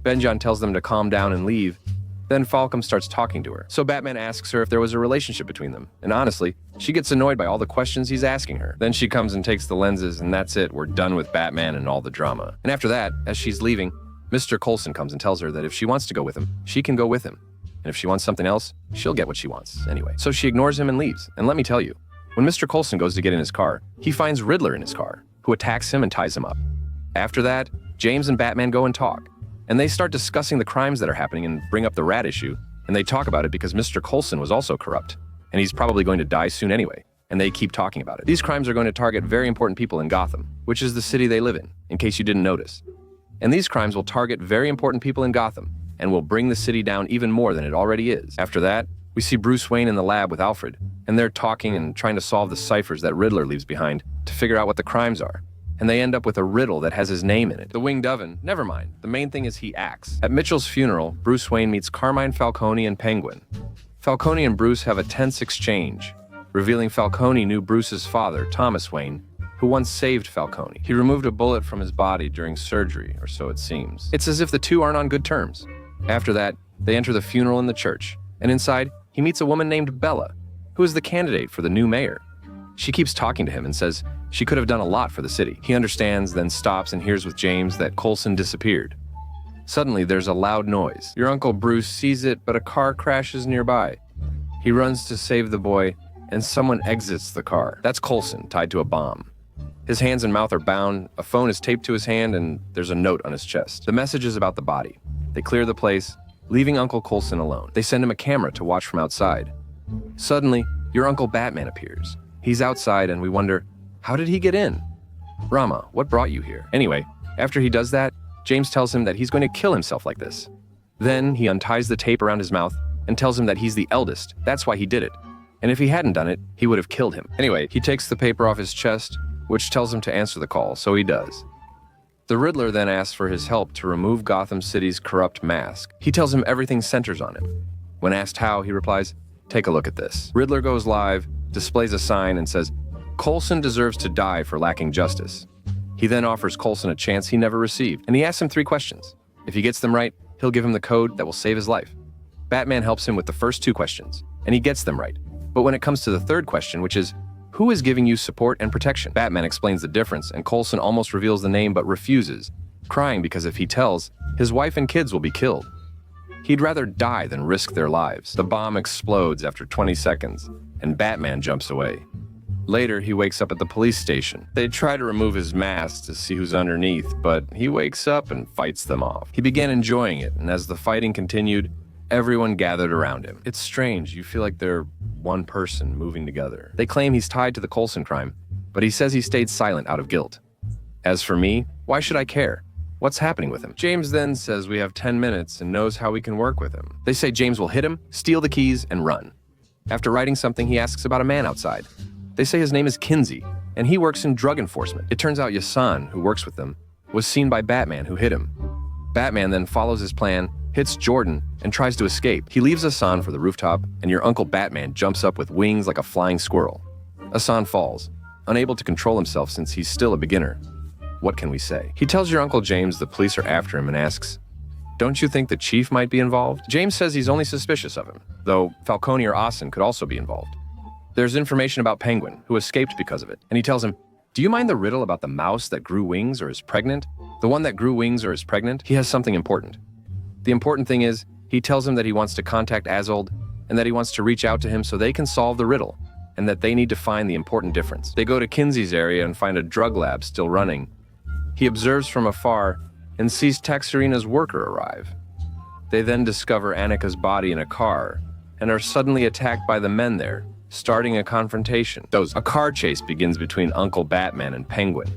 Benjon tells them to calm down and leave. Then Falcone starts talking to her. So Batman asks her if there was a relationship between them. And honestly, she gets annoyed by all the questions he's asking her. Then she comes and takes the lenses, and that's it. We're done with Batman and all the drama. And after that, as she's leaving, Mr. Coulson comes and tells her that if she wants to go with him, she can go with him. And if she wants something else, she'll get what she wants anyway. So she ignores him and leaves. And let me tell you, when Mr. Coulson goes to get in his car, he finds Riddler in his car, who attacks him and ties him up. After that, James and Batman go and talk. And they start discussing the crimes that are happening and bring up the rat issue. And they talk about it because Mr. Coulson was also corrupt. And he's probably going to die soon anyway. And they keep talking about it. These crimes are going to target very important people in Gotham, which is the city they live in case you didn't notice. And these crimes will target very important people in Gotham and will bring the city down even more than it already is. After that, we see Bruce Wayne in the lab with Alfred, and they're talking and trying to solve the ciphers that Riddler leaves behind to figure out what the crimes are. And they end up with a riddle that has his name in it. The Winged Oven, never mind. The main thing is he acts. At Mitchell's funeral, Bruce Wayne meets Carmine Falcone and Penguin. Falcone and Bruce have a tense exchange, revealing Falcone knew Bruce's father, Thomas Wayne, who once saved Falcone. He removed a bullet from his body during surgery, or so it seems. It's as if the two aren't on good terms. After that, they enter the funeral in the church, and inside, he meets a woman named Bella, who is the candidate for the new mayor. She keeps talking to him and says she could have done a lot for the city. He understands, then stops and hears with James that Coulson disappeared. Suddenly, there's a loud noise. Your Uncle Bruce sees it, but a car crashes nearby. He runs to save the boy, and someone exits the car. That's Coulson, tied to a bomb. His hands and mouth are bound, a phone is taped to his hand, and there's a note on his chest. The message is about the body. They clear the place, leaving Uncle Coulson alone. They send him a camera to watch from outside. Suddenly, your Uncle Batman appears. He's outside, and we wonder, how did he get in? Rama, what brought you here? Anyway, after he does that, James tells him that he's going to kill himself like this. Then he unties the tape around his mouth and tells him that he's the eldest. That's why he did it. And if he hadn't done it, he would have killed him. Anyway, he takes the paper off his chest, which tells him to answer the call, so he does. The Riddler then asks for his help to remove Gotham City's corrupt mask. He tells him everything centers on him. When asked how, he replies, "Take a look at this." Riddler goes live, displays a sign, and says, Coulson deserves to die for lacking justice. He then offers Coulson a chance he never received, and he asks him 3 questions. If he gets them right, he'll give him the code that will save his life. Batman helps him with the first 2 questions, and he gets them right. But when it comes to the 3rd question, which is, who is giving you support and protection? Batman explains the difference, and Coulson almost reveals the name but refuses, crying because if he tells, his wife and kids will be killed. He'd rather die than risk their lives. The bomb explodes after 20 seconds, and Batman jumps away. Later, he wakes up at the police station. They try to remove his mask to see who's underneath, but he wakes up and fights them off. He began enjoying it, and as the fighting continued, everyone gathered around him. It's strange, you feel like they're one person moving together. They claim he's tied to the Coulson crime, but he says he stayed silent out of guilt. As for me, why should I care? What's happening with him? James then says we have 10 minutes and knows how we can work with him. They say James will hit him, steal the keys, and run. After writing something, he asks about a man outside. They say his name is Kinsey, and he works in drug enforcement. It turns out Yasan, who works with them, was seen by Batman, who hit him. Batman then follows his plan, hits Jordan, and tries to escape. He leaves Yasan for the rooftop, and your Uncle Batman jumps up with wings like a flying squirrel. Yasan falls, unable to control himself since he's still a beginner. What can we say? He tells your Uncle James the police are after him and asks, Don't you think the chief might be involved? James says he's only suspicious of him, though Falcone or Austin could also be involved. There's information about Penguin, who escaped because of it, and he tells him, "Do you mind the riddle about the mouse that grew wings or is pregnant? The one that grew wings or is pregnant?" He has something important. The important thing is, he tells him that he wants to contact Azold and that he wants to reach out to him so they can solve the riddle, and that they need to find the important difference. They go to Kinsey's area and find a drug lab still running. He observes from afar and sees Texarina's worker arrive. They then discover Annika's body in a car and are suddenly attacked by the men there, starting a confrontation. A car chase begins between Uncle Batman and Penguin.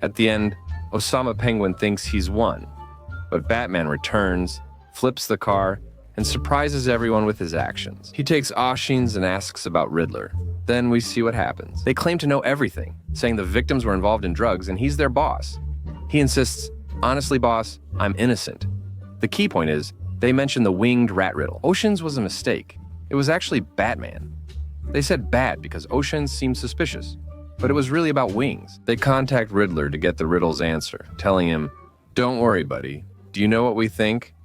At the end, Osama Penguin thinks he's won, but Batman returns, flips the car, and surprises everyone with his actions. He takes Oshins and asks about Riddler. Then we see what happens. They claim to know everything, saying the victims were involved in drugs and he's their boss. He insists, "Honestly, boss, I'm innocent." The key point is, they mention the winged rat riddle. Oceans was a mistake. It was actually Batman. They said bat because Oceans seemed suspicious, but it was really about wings. They contact Riddler to get the riddle's answer, telling him, "Don't worry, buddy. Do you know what we think?"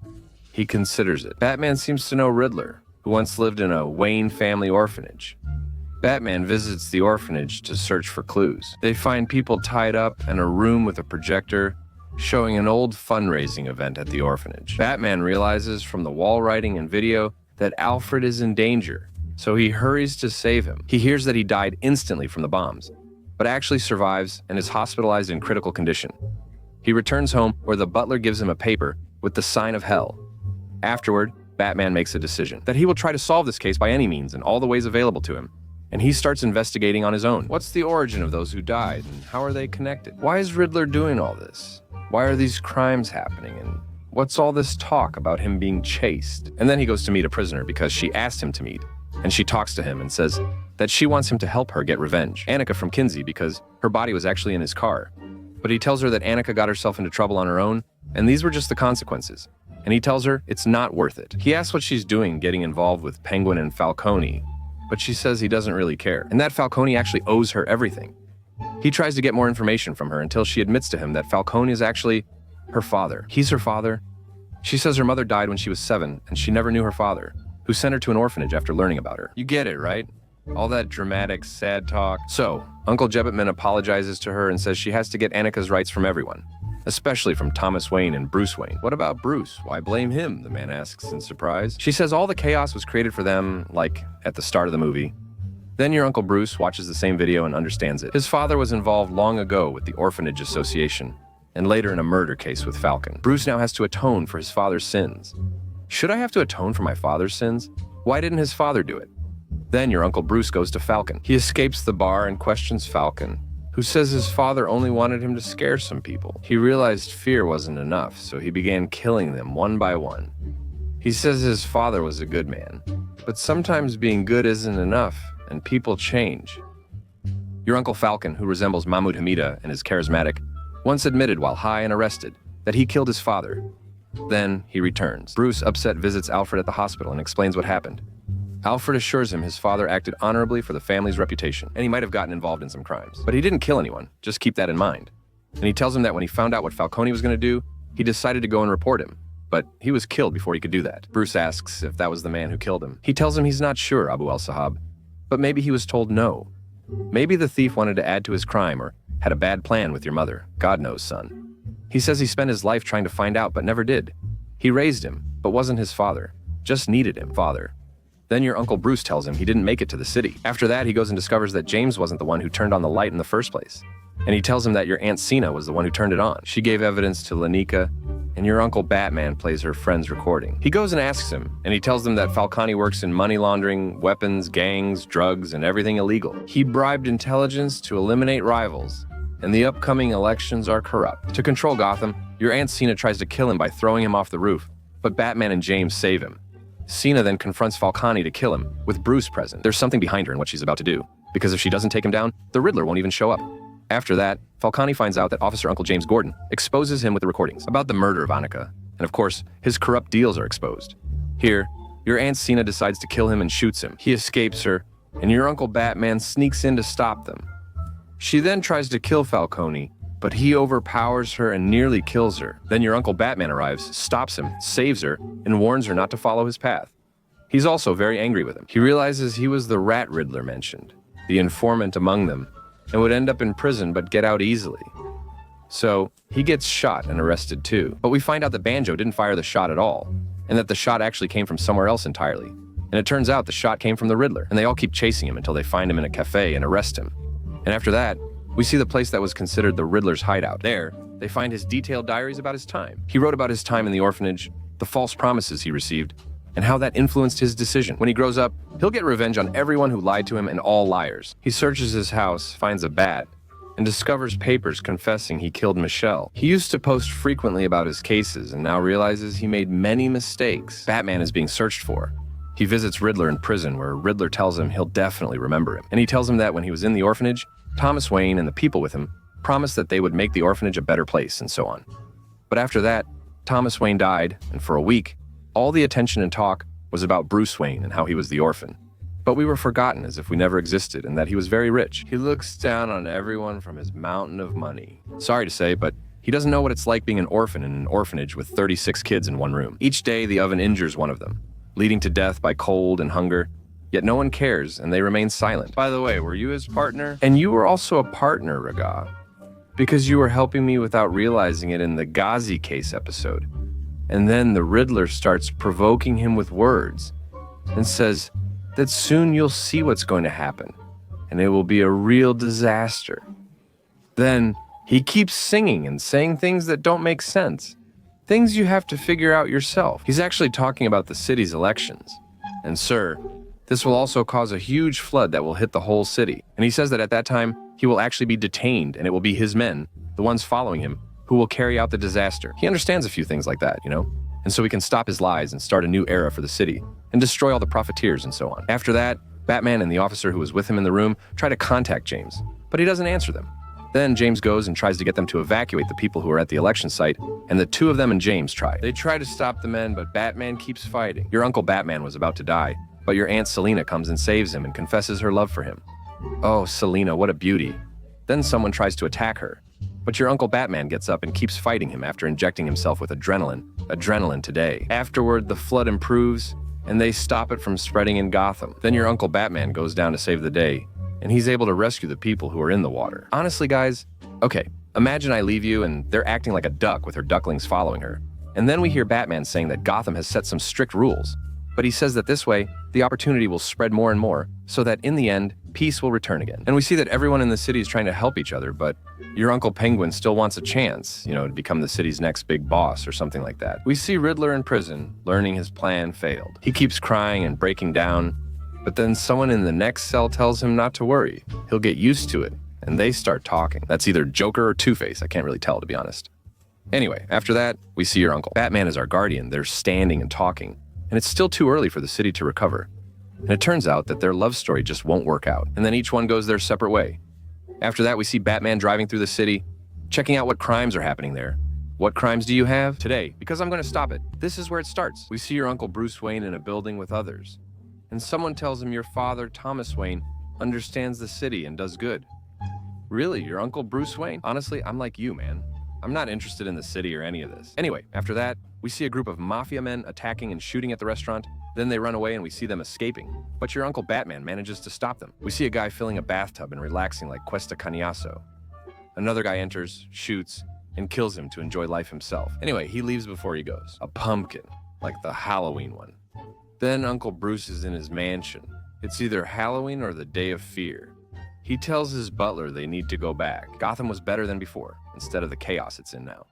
He considers it. Batman seems to know Riddler, who once lived in a Wayne family orphanage. Batman visits the orphanage to search for clues. They find people tied up and a room with a projector showing an old fundraising event at the orphanage. Batman realizes from the wall writing and video that Alfred is in danger, so he hurries to save him. He hears that he died instantly from the bombs, but actually survives and is hospitalized in critical condition. He returns home where the butler gives him a paper with the sign of hell. Afterward, Batman makes a decision that he will try to solve this case by any means in all the ways available to him, and he starts investigating on his own. What's the origin of those who died, and how are they connected? Why is Riddler doing all this? Why are these crimes happening, and what's all this talk about him being chased? And then he goes to meet a prisoner because she asked him to meet, and she talks to him and says that she wants him to help her get revenge. Annika from Kinsey because her body was actually in his car. But he tells her that Annika got herself into trouble on her own, and these were just the consequences. And he tells her it's not worth it. He asks what she's doing getting involved with Penguin and Falcone, but she says he doesn't really care, and that Falcone actually owes her everything. He tries to get more information from her until she admits to him that Falcone is actually her father. He's her father. She says her mother died when she was 7, and she never knew her father, who sent her to an orphanage after learning about her. You get it, right? All that dramatic, sad talk. So, Uncle Jebbetman apologizes to her and says she has to get Annika's rights from everyone, especially from Thomas Wayne and Bruce Wayne. What about Bruce? Why blame him? The man asks in surprise. She says all the chaos was created for them, like at the start of the movie. Then your Uncle Bruce watches the same video and understands it. His father was involved long ago with the Orphanage Association, and later in a murder case with Falcon. Bruce now has to atone for his father's sins. Should I have to atone for my father's sins? Why didn't his father do it? Then your Uncle Bruce goes to Falcon. He escapes the bar and questions Falcon, who says his father only wanted him to scare some people. He realized fear wasn't enough, so he began killing them one by one. He says his father was a good man, but sometimes being good isn't enough, and people change. Your Uncle Falcon, who resembles Mahmoud Hamida and is charismatic, once admitted while high and arrested that he killed his father. Then he returns. Bruce, upset, visits Alfred at the hospital and explains what happened. Alfred assures him his father acted honorably for the family's reputation, and he might have gotten involved in some crimes. But he didn't kill anyone, just keep that in mind. And he tells him that when he found out what Falcone was going to do, he decided to go and report him. But he was killed before he could do that. Bruce asks if that was the man who killed him. He tells him he's not sure, Abu al-Sahab, but maybe he was told no. Maybe the thief wanted to add to his crime or had a bad plan with your mother. God knows, son. He says he spent his life trying to find out, but never did. He raised him, but wasn't his father. Just needed him, father. Then your Uncle Bruce tells him he didn't make it to the city. After that, he goes and discovers that James wasn't the one who turned on the light in the first place. And he tells him that your Aunt Sina was the one who turned it on. She gave evidence to Lanika, and your Uncle Batman plays her friend's recording. He goes and asks him, and he tells them that Falcone works in money laundering, weapons, gangs, drugs, and everything illegal. He bribed intelligence to eliminate rivals, and the upcoming elections are corrupt. To control Gotham, your Aunt Sina tries to kill him by throwing him off the roof, but Batman and James save him. Sina then confronts Falcone to kill him, with Bruce present. There's something behind her in what she's about to do, because if she doesn't take him down, the Riddler won't even show up. After that, Falcone finds out that Officer Uncle James Gordon exposes him with the recordings about the murder of Annika, and of course, his corrupt deals are exposed. Here, your Aunt Sina decides to kill him and shoots him. He escapes her, and your Uncle Batman sneaks in to stop them. She then tries to kill Falcone, but he overpowers her and nearly kills her. Then your Uncle Batman arrives, stops him, saves her, and warns her not to follow his path. He's also very angry with him. He realizes he was the rat Riddler mentioned, the informant among them, and would end up in prison but get out easily. So he gets shot and arrested too. But we find out that Banjo didn't fire the shot at all, and that the shot actually came from somewhere else entirely. And it turns out the shot came from the Riddler, and they all keep chasing him until they find him in a cafe and arrest him. And after that, we see the place that was considered the Riddler's hideout. There, they find his detailed diaries about his time. He wrote about his time in the orphanage, the false promises he received, and how that influenced his decision. When he grows up, he'll get revenge on everyone who lied to him and all liars. He searches his house, finds a bat, and discovers papers confessing he killed Michelle. He used to post frequently about his cases and now realizes he made many mistakes. Batman is being searched for. He visits Riddler in prison, where Riddler tells him he'll definitely remember him. And he tells him that when he was in the orphanage, Thomas Wayne and the people with him promised that they would make the orphanage a better place, and so on. But after that, Thomas Wayne died, and for a week, all the attention and talk was about Bruce Wayne and how he was the orphan. But we were forgotten as if we never existed and that he was very rich. He looks down on everyone from his mountain of money. Sorry to say, but he doesn't know what it's like being an orphan in an orphanage with 36 kids in one room. Each day, the oven injures one of them, leading to death by cold and hunger. Yet no one cares, and they remain silent. By the way, were you his partner? And you were also a partner, Raga, because you were helping me without realizing it in the Ghazi case episode. And then the Riddler starts provoking him with words and says that soon you'll see what's going to happen, and it will be a real disaster. Then he keeps singing and saying things that don't make sense, things you have to figure out yourself. He's actually talking about the city's elections. And sir, this will also cause a huge flood that will hit the whole city. And he says that at that time, he will actually be detained, and it will be his men, the ones following him, who will carry out the disaster. He understands a few things like that, you know? And so he can stop his lies and start a new era for the city, and destroy all the profiteers and so on. After that, Batman and the officer who was with him in the room try to contact James, but he doesn't answer them. Then James goes and tries to get them to evacuate the people who are at the election site, and the two of them and James try. They try to stop the men, but Batman keeps fighting. Your Uncle Batman was about to die, but your Aunt Selina comes and saves him and confesses her love for him. Oh, Selina, what a beauty. Then someone tries to attack her, but your Uncle Batman gets up and keeps fighting him after injecting himself with adrenaline. Adrenaline today. Afterward, the flood improves, and they stop it from spreading in Gotham. Then your Uncle Batman goes down to save the day, and he's able to rescue the people who are in the water. Honestly, guys, okay, imagine I leave you and they're acting like a duck with her ducklings following her. And then we hear Batman saying that Gotham has set some strict rules. But he says that this way, the opportunity will spread more and more, so that in the end, peace will return again. And we see that everyone in the city is trying to help each other, but your Uncle Penguin still wants a chance, to become the city's next big boss or something like that. We see Riddler in prison, learning his plan failed. He keeps crying and breaking down, but then someone in the next cell tells him not to worry. He'll get used to it, and they start talking. That's either Joker or Two-Face, I can't really tell, to be honest. Anyway, after that, we see your uncle. Batman is our guardian. They're standing and talking, and it's still too early for the city to recover. And it turns out that their love story just won't work out, and then each one goes their separate way. After that, we see Batman driving through the city, checking out what crimes are happening there. What crimes do you have? Today, because I'm going to stop it. This is where it starts. We see your Uncle Bruce Wayne in a building with others, and someone tells him your father, Thomas Wayne, understands the city and does good. Really, your Uncle Bruce Wayne? Honestly, I'm like you, man. I'm not interested in the city or any of this. Anyway, after that, we see a group of mafia men attacking and shooting at the restaurant. Then they run away and we see them escaping. But your Uncle Batman manages to stop them. We see a guy filling a bathtub and relaxing like Cuesta Cagnasso. Another guy enters, shoots, and kills him to enjoy life himself. Anyway, he leaves before he goes. A pumpkin, like the Halloween one. Then Uncle Bruce is in his mansion. It's either Halloween or the Day of Fear. He tells his butler they need to go back. Gotham was better than before, instead of the chaos it's in now.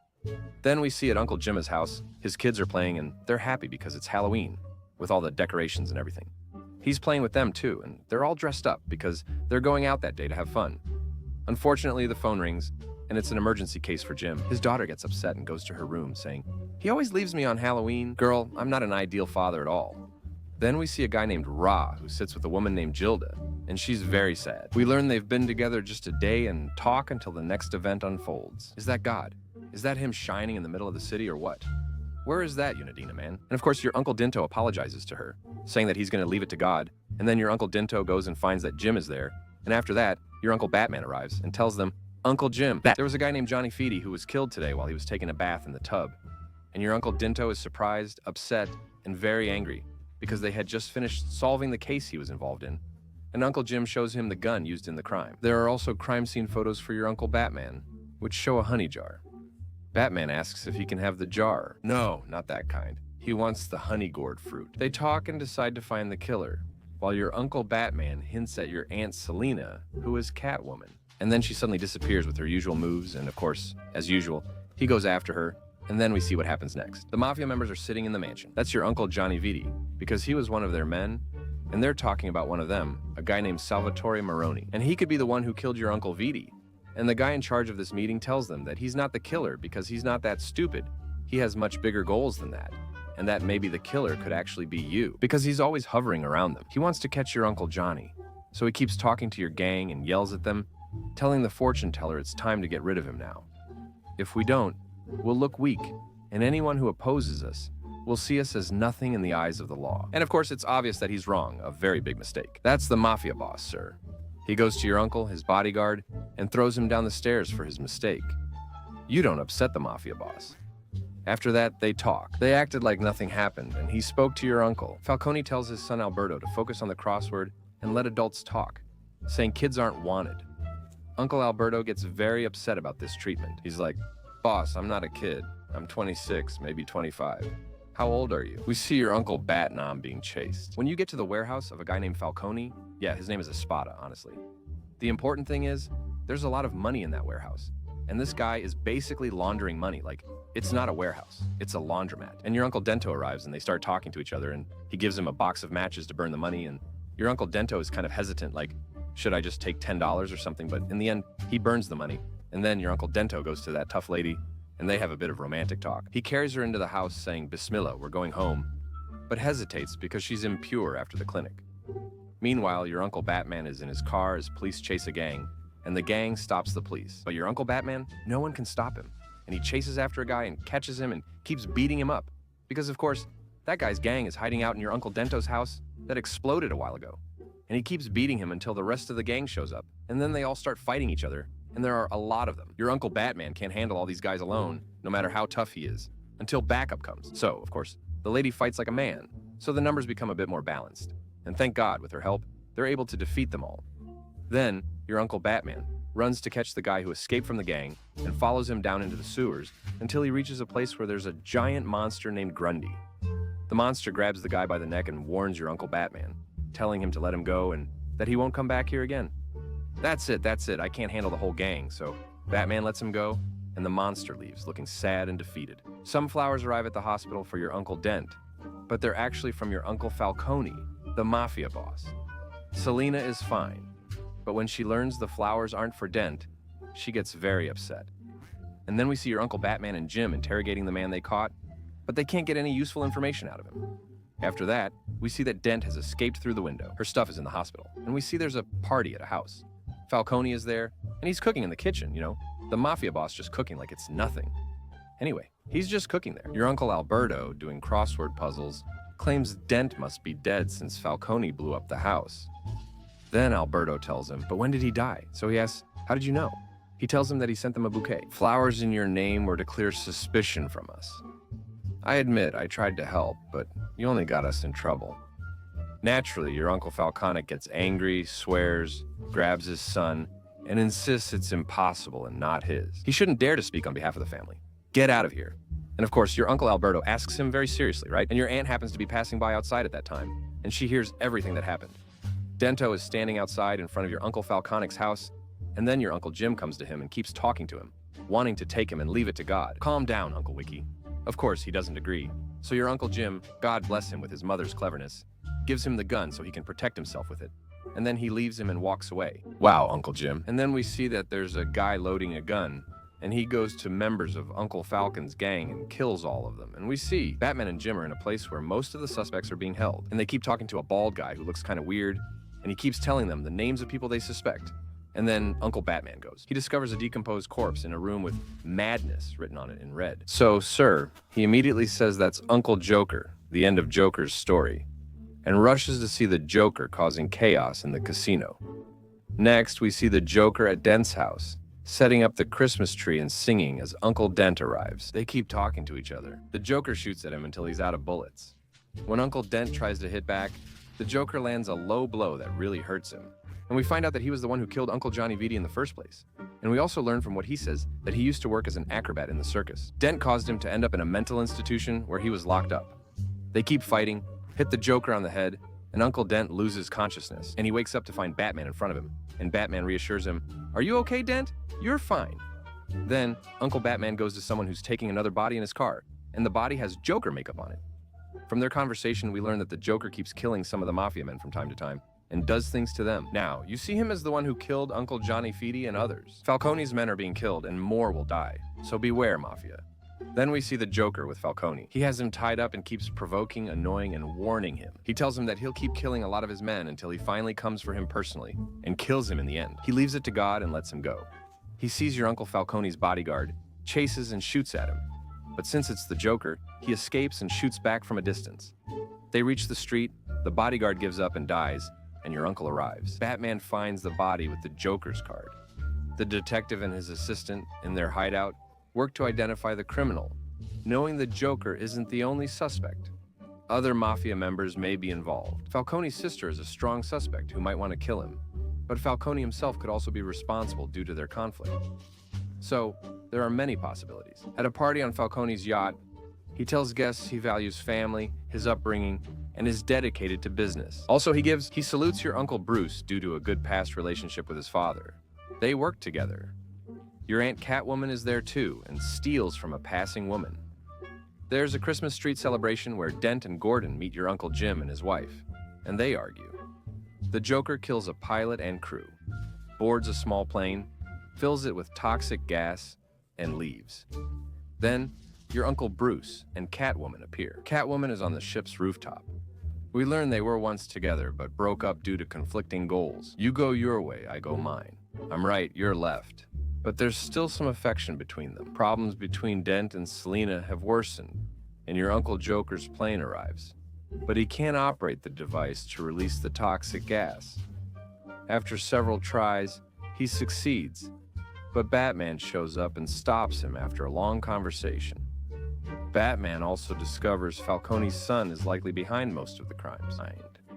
Then we see at Uncle Jim's house, his kids are playing and they're happy because it's Halloween, with all the decorations and everything. He's playing with them too, and they're all dressed up because they're going out that day to have fun. Unfortunately, the phone rings, and it's an emergency case for Jim. His daughter gets upset and goes to her room saying, "He always leaves me on Halloween. Girl, I'm not an ideal father at all." Then we see a guy named Ra who sits with a woman named Gilda, and she's very sad. We learn they've been together just a day and talk until the next event unfolds. Is that God? Is that him shining in the middle of the city or what? Where is that, Unidina, man? And of course, your Uncle Dinto apologizes to her, saying that he's going to leave it to God, and then your Uncle Dinto goes and finds that Jim is there, and after that, your Uncle Batman arrives and tells them Uncle Jim, there was a guy named Johnny Feedy who was killed today while he was taking a bath in the tub. And your Uncle Dinto is surprised, upset, and very angry because they had just finished solving the case he was involved in. And Uncle Jim shows him the gun used in the crime. There are also crime scene photos for your Uncle Batman, which show a honey jar. Batman asks if he can have the jar. No, not that kind. He wants the honey gourd fruit. They talk and decide to find the killer, while your Uncle Batman hints at your Aunt Selina, who is Catwoman. And then she suddenly disappears with her usual moves, and of course, as usual, he goes after her, and then we see what happens next. The Mafia members are sitting in the mansion. That's your Uncle Johnny Vitti, because he was one of their men, and they're talking about one of them, a guy named Salvatore Maroni. And he could be the one who killed your Uncle Vitti. And the guy in charge of this meeting tells them that he's not the killer because he's not that stupid. He has much bigger goals than that. And that maybe the killer could actually be you, because he's always hovering around them. He wants to catch your Uncle Johnny, so he keeps talking to your gang and yells at them, telling the fortune teller it's time to get rid of him now. If we don't, we'll look weak, and anyone who opposes us will see us as nothing in the eyes of the law. And of course, it's obvious that he's wrong, a very big mistake. That's the Mafia boss, sir. He goes to your uncle, his bodyguard, and throws him down the stairs for his mistake. You don't upset the Mafia boss. After that, they talk. They acted like nothing happened, and he spoke to your uncle. Falcone tells his son Alberto to focus on the crossword and let adults talk, saying kids aren't wanted. Uncle Alberto gets very upset about this treatment. He's like, "Boss, I'm not a kid. I'm 26, maybe 25. How old are you?" We see your Uncle Batnom being chased. When you get to the warehouse of a guy named Falcone, yeah, his name is Espada, honestly. The important thing is, there's a lot of money in that warehouse. And this guy is basically laundering money. Like, it's not a warehouse, it's a laundromat. And your Uncle Dento arrives and they start talking to each other, and he gives him a box of matches to burn the money, and your Uncle Dento is kind of hesitant, like, should I just take $10 or something? But in the end, he burns the money. And then your Uncle Dento goes to that tough lady, and they have a bit of romantic talk. He carries her into the house saying, "Bismillah, we're going home," but hesitates because she's impure after the clinic. Meanwhile, your Uncle Batman is in his car as police chase a gang, and the gang stops the police. But your Uncle Batman, no one can stop him. And he chases after a guy and catches him and keeps beating him up. Because of course, that guy's gang is hiding out in your Uncle Dento's house that exploded a while ago. And he keeps beating him until the rest of the gang shows up. And then they all start fighting each other, and there are a lot of them. Your Uncle Batman can't handle all these guys alone, no matter how tough he is, until backup comes. So, of course, the lady fights like a man, so the numbers become a bit more balanced. And thank God, with her help, they're able to defeat them all. Then, your Uncle Batman runs to catch the guy who escaped from the gang and follows him down into the sewers until he reaches a place where there's a giant monster named Grundy. The monster grabs the guy by the neck and warns your Uncle Batman, telling him to let him go and that he won't come back here again. That's it, I can't handle the whole gang, so Batman lets him go, and the monster leaves, looking sad and defeated. Some flowers arrive at the hospital for your Uncle Dent, but they're actually from your Uncle Falcone, the Mafia boss. Selina is fine, but when she learns the flowers aren't for Dent, she gets very upset. And then we see your Uncle Batman and Jim interrogating the man they caught, but they can't get any useful information out of him. After that, we see that Dent has escaped through the window. Her stuff is in the hospital. And we see there's a party at a house. Falcone is there, and he's cooking in the kitchen, you know? The Mafia boss just cooking like it's nothing. Anyway, he's just cooking there. Your Uncle Alberto, doing crossword puzzles, claims Dent must be dead since Falcone blew up the house. Then Alberto tells him, but when did he die? So he asks, how did you know? He tells him that he sent them a bouquet. Flowers in your name were to clear suspicion from us. I admit I tried to help, but you only got us in trouble. Naturally, your Uncle Falcone gets angry, swears, grabs his son, and insists it's impossible and not his. He shouldn't dare to speak on behalf of the family. Get out of here. And of course, your Uncle Alberto asks him very seriously, right? And your aunt happens to be passing by outside at that time, and she hears everything that happened. Dento is standing outside in front of your Uncle Falcone's house, and then your Uncle Jim comes to him and keeps talking to him, wanting to take him and leave it to God. Calm down, Uncle Wiki. Of course, he doesn't agree. So your Uncle Jim, God bless him with his mother's cleverness, gives him the gun so he can protect himself with it. And then he leaves him and walks away. Wow, Uncle Jim. And then we see that there's a guy loading a gun, and he goes to members of Uncle Falcon's gang and kills all of them. And we see Batman and Jim are in a place where most of the suspects are being held. And they keep talking to a bald guy who looks kind of weird, and he keeps telling them the names of people they suspect. And then Uncle Batman goes. He discovers a decomposed corpse in a room with madness written on it in red. So, sir, he immediately says that's Uncle Joker, the end of Joker's story, and rushes to see the Joker causing chaos in the casino. Next, we see the Joker at Dent's house, setting up the Christmas tree and singing as Uncle Dent arrives. They keep talking to each other. The Joker shoots at him until he's out of bullets. When Uncle Dent tries to hit back, the Joker lands a low blow that really hurts him. And we find out that he was the one who killed Uncle Johnny Vitti in the first place. And we also learn from what he says that he used to work as an acrobat in the circus. Dent caused him to end up in a mental institution where he was locked up. They keep fighting, hit the Joker on the head, and Uncle Dent loses consciousness, and he wakes up to find Batman in front of him. And Batman reassures him, "Are you okay, Dent? You're fine." Then, Uncle Batman goes to someone who's taking another body in his car, and the body has Joker makeup on it. From their conversation, we learn that the Joker keeps killing some of the Mafia men from time to time, and does things to them. Now, you see him as the one who killed Uncle Johnny Vitti and others. Falcone's men are being killed, and more will die, so beware, Mafia. Then we see the Joker with Falcone. He has him tied up and keeps provoking, annoying, and warning him. He tells him that he'll keep killing a lot of his men until he finally comes for him personally, and kills him in the end. He leaves it to God and lets him go. He sees your Uncle Falcone's bodyguard, chases and shoots at him. But since it's the Joker, he escapes and shoots back from a distance. They reach the street, the bodyguard gives up and dies, and your uncle arrives. Batman finds the body with the Joker's card. The detective and his assistant, in their hideout, work to identify the criminal, knowing the Joker isn't the only suspect. Other Mafia members may be involved. Falcone's sister is a strong suspect who might want to kill him, but Falcone himself could also be responsible due to their conflict. So, there are many possibilities. At a party on Falcone's yacht, he tells guests he values family, his upbringing, and is dedicated to business. Also, he salutes your Uncle Bruce due to a good past relationship with his father. They work together. Your Aunt Catwoman is there too, and steals from a passing woman. There's a Christmas street celebration where Dent and Gordon meet your Uncle Jim and his wife, and they argue. The Joker kills a pilot and crew, boards a small plane, fills it with toxic gas, and leaves. Then, your Uncle Bruce and Catwoman appear. Catwoman is on the ship's rooftop. We learn they were once together, but broke up due to conflicting goals. You go your way, I go mine. I'm right, you're left. But there's still some affection between them. Problems between Dent and Selina have worsened, and your Uncle Joker's plane arrives. But he can't operate the device to release the toxic gas. After several tries, he succeeds, but Batman shows up and stops him after a long conversation. Batman also discovers Falcone's son is likely behind most of the crimes.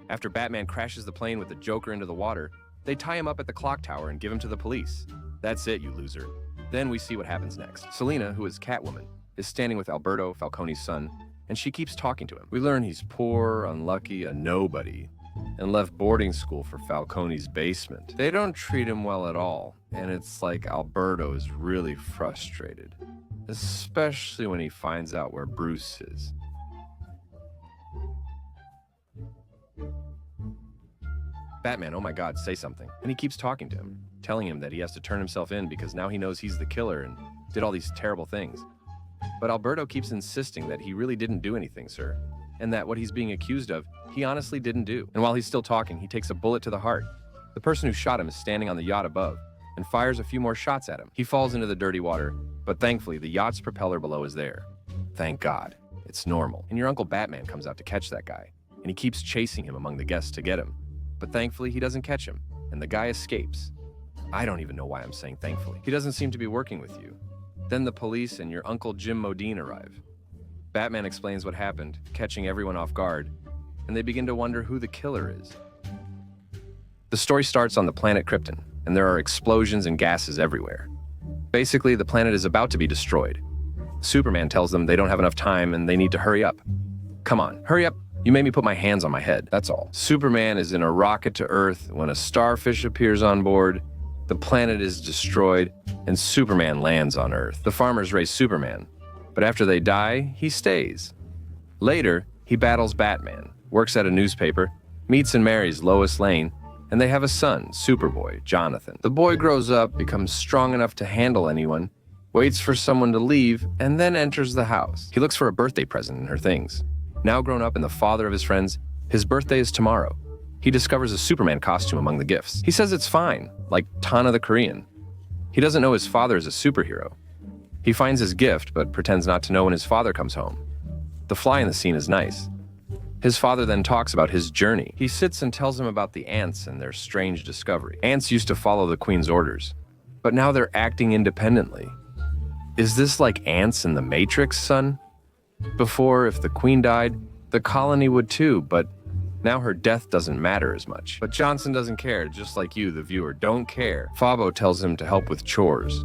After Batman crashes the plane with the Joker into the water, they tie him up at the clock tower and give him to the police. That's it, you loser. Then we see what happens next. Selina, who is Catwoman, is standing with Alberto, Falcone's son, and she keeps talking to him. We learn he's poor, unlucky, a nobody, and left boarding school for Falcone's basement. They don't treat him well at all, and it's like Alberto is really frustrated, especially when he finds out where Bruce is. Batman, oh my God, say something. And he keeps talking to him, telling him that he has to turn himself in because now he knows he's the killer and did all these terrible things. But Alberto keeps insisting that he really didn't do anything, sir, and that what he's being accused of, he honestly didn't do. And while he's still talking, he takes a bullet to the heart. The person who shot him is standing on the yacht above and fires a few more shots at him. He falls into the dirty water, but thankfully the yacht's propeller below is there. Thank God, it's normal. And your Uncle Batman comes out to catch that guy, and he keeps chasing him among the guests to get him. But thankfully, he doesn't catch him, and the guy escapes. I don't even know why I'm saying thankfully. He doesn't seem to be working with you. Then the police and your Uncle Jim Modine arrive. Batman explains what happened, catching everyone off guard, and they begin to wonder who the killer is. The story starts on the planet Krypton, and there are explosions and gases everywhere. Basically, the planet is about to be destroyed. Superman tells them they don't have enough time and they need to hurry up. Come on, hurry up. You made me put my hands on my head, that's all. Superman is in a rocket to Earth when a starfish appears on board, the planet is destroyed, and Superman lands on Earth. The farmers raise Superman, but after they die, he stays. Later, he battles Batman, works at a newspaper, meets and marries Lois Lane, and they have a son, Superboy, Jonathan. The boy grows up, becomes strong enough to handle anyone, waits for someone to leave, and then enters the house. He looks for a birthday present in her things. Now grown up and the father of his friends, his birthday is tomorrow. He discovers a Superman costume among the gifts. He says it's fine, like Tana the Korean. He doesn't know his father is a superhero. He finds his gift, but pretends not to know when his father comes home. The fly in the scene is nice. His father then talks about his journey. He sits and tells him about the ants and their strange discovery. Ants used to follow the Queen's orders, but now they're acting independently. Is this like ants in the Matrix, son? Before, if the queen died, the colony would too, but now her death doesn't matter as much. But Johnson doesn't care, just like you, the viewer, don't care. Fabo tells him to help with chores.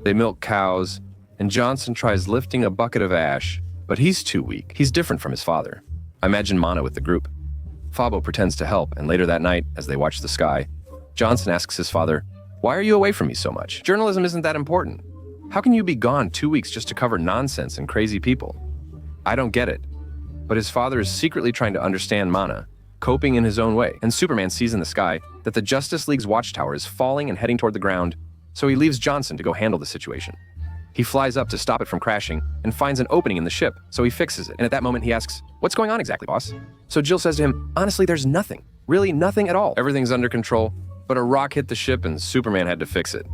They milk cows, and Johnson tries lifting a bucket of ash, but he's too weak. He's different from his father. I imagine Mana with the group. Fabo pretends to help, and later that night, as they watch the sky, Johnson asks his father, "Why are you away from me so much? Journalism isn't that important. How can you be gone 2 weeks just to cover nonsense and crazy people?" I don't get it. But his father is secretly trying to understand Mana, coping in his own way, and Superman sees in the sky that the Justice League's watchtower is falling and heading toward the ground, so he leaves Johnson to go handle the situation. He flies up to stop it from crashing and finds an opening in the ship, so he fixes it. And at that moment he asks, "What's going on exactly, boss?" So Jill says to him, "Honestly, there's nothing. Really nothing at all. Everything's under control, but a rock hit the ship and Superman had to fix it."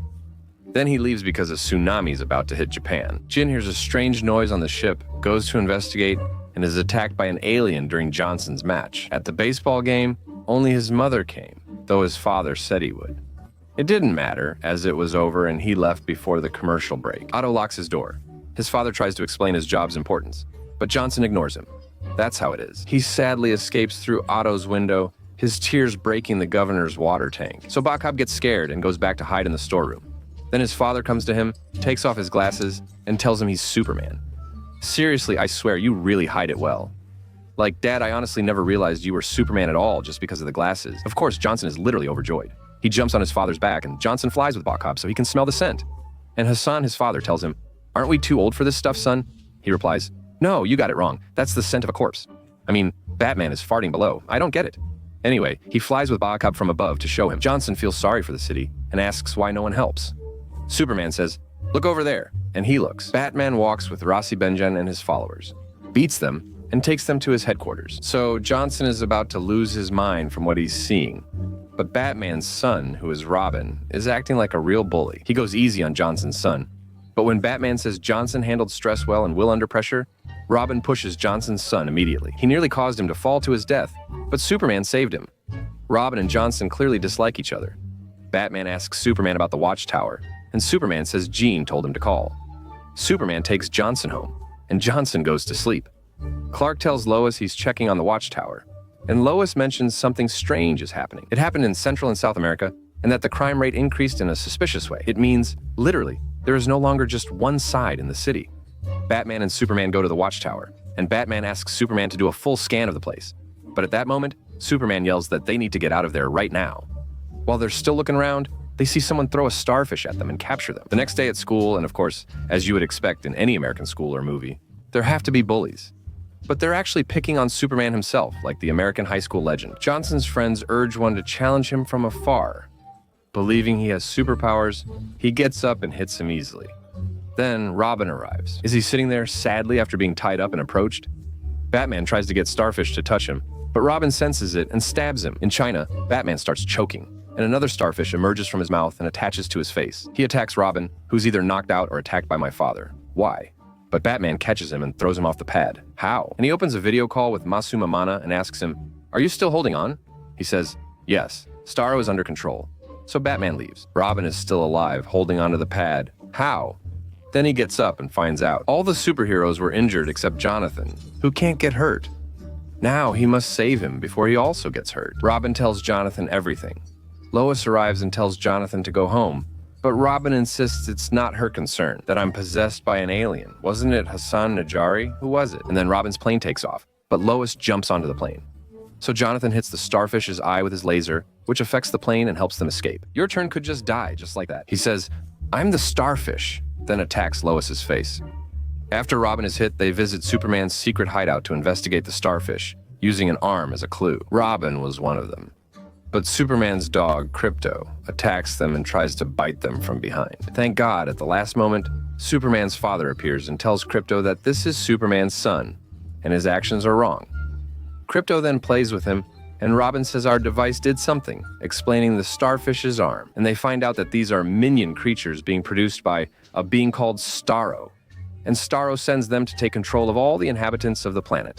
Then he leaves because a tsunami is about to hit Japan. Jin hears a strange noise on the ship, goes to investigate, and is attacked by an alien during Johnson's match. At the baseball game, only his mother came, though his father said he would. It didn't matter, as it was over and he left before the commercial break. Otto locks his door. His father tries to explain his job's importance, but Johnson ignores him. That's how it is. He sadly escapes through Otto's window, his tears breaking the governor's water tank. So Bacab gets scared and goes back to hide in the storeroom. Then his father comes to him, takes off his glasses, and tells him he's Superman. "Seriously, I swear, you really hide it well. Like, Dad, I honestly never realized you were Superman at all just because of the glasses." Of course, Johnson is literally overjoyed. He jumps on his father's back, and Johnson flies with Bacab so he can smell the scent. And Hassan, his father, tells him, "Aren't we too old for this stuff, son?" He replies, "No, you got it wrong. That's the scent of a corpse. I mean, Batman is farting below. I don't get it." Anyway, he flies with Bacab from above to show him. Johnson feels sorry for the city and asks why no one helps. Superman says, "Look over there," and he looks. Batman walks with Rossi Benjan and his followers, beats them, and takes them to his headquarters. So Johnson is about to lose his mind from what he's seeing. But Batman's son, who is Robin, is acting like a real bully. He goes easy on Johnson's son. But when Batman says Johnson handled stress well and will under pressure, Robin pushes Johnson's son immediately. He nearly caused him to fall to his death, but Superman saved him. Robin and Johnson clearly dislike each other. Batman asks Superman about the watchtower, and Superman says Jean told him to call. Superman takes Johnson home, and Johnson goes to sleep. Clark tells Lois he's checking on the watchtower, and Lois mentions something strange is happening. It happened in Central and South America, and that the crime rate increased in a suspicious way. It means, literally, there is no longer just one side in the city. Batman and Superman go to the watchtower, and Batman asks Superman to do a full scan of the place. But at that moment, Superman yells that they need to get out of there right now. While they're still looking around, they see someone throw a starfish at them and capture them. The next day at school, and of course, as you would expect in any American school or movie, there have to be bullies. But they're actually picking on Superman himself, like the American high school legend. Johnson's friends urge one to challenge him from afar. Believing he has superpowers, he gets up and hits him easily. Then Robin arrives. Is he sitting there sadly after being tied up and approached? Batman tries to get Starfish to touch him, but Robin senses it and stabs him. In China, Batman starts choking, and another starfish emerges from his mouth and attaches to his face. He attacks Robin, who's either knocked out or attacked by my father. Why? But Batman catches him and throws him off the pad. How? And he opens a video call with Masuma Mana and asks him, "Are you still holding on?" He says, "Yes, Starro is under control." So Batman leaves. Robin is still alive, holding onto the pad. How? Then he gets up and finds out. All the superheroes were injured except Jonathan, who can't get hurt. Now he must save him before he also gets hurt. Robin tells Jonathan everything. Lois arrives and tells Jonathan to go home, but Robin insists it's not her concern, that I'm possessed by an alien. Wasn't it Hassan Najari? Who was it? And then Robin's plane takes off, but Lois jumps onto the plane. So Jonathan hits the starfish's eye with his laser, which affects the plane and helps them escape. Your turn could just die, just like that. He says, "I'm the starfish," then attacks Lois's face. After Robin is hit, they visit Superman's secret hideout to investigate the starfish, using an arm as a clue. Robin was one of them. But Superman's dog, Krypto, attacks them and tries to bite them from behind. Thank God, at the last moment, Superman's father appears and tells Krypto that this is Superman's son, and his actions are wrong. Krypto then plays with him, and Robin says our device did something, explaining the starfish's arm, and they find out that these are minion creatures being produced by a being called Starro, and Starro sends them to take control of all the inhabitants of the planet.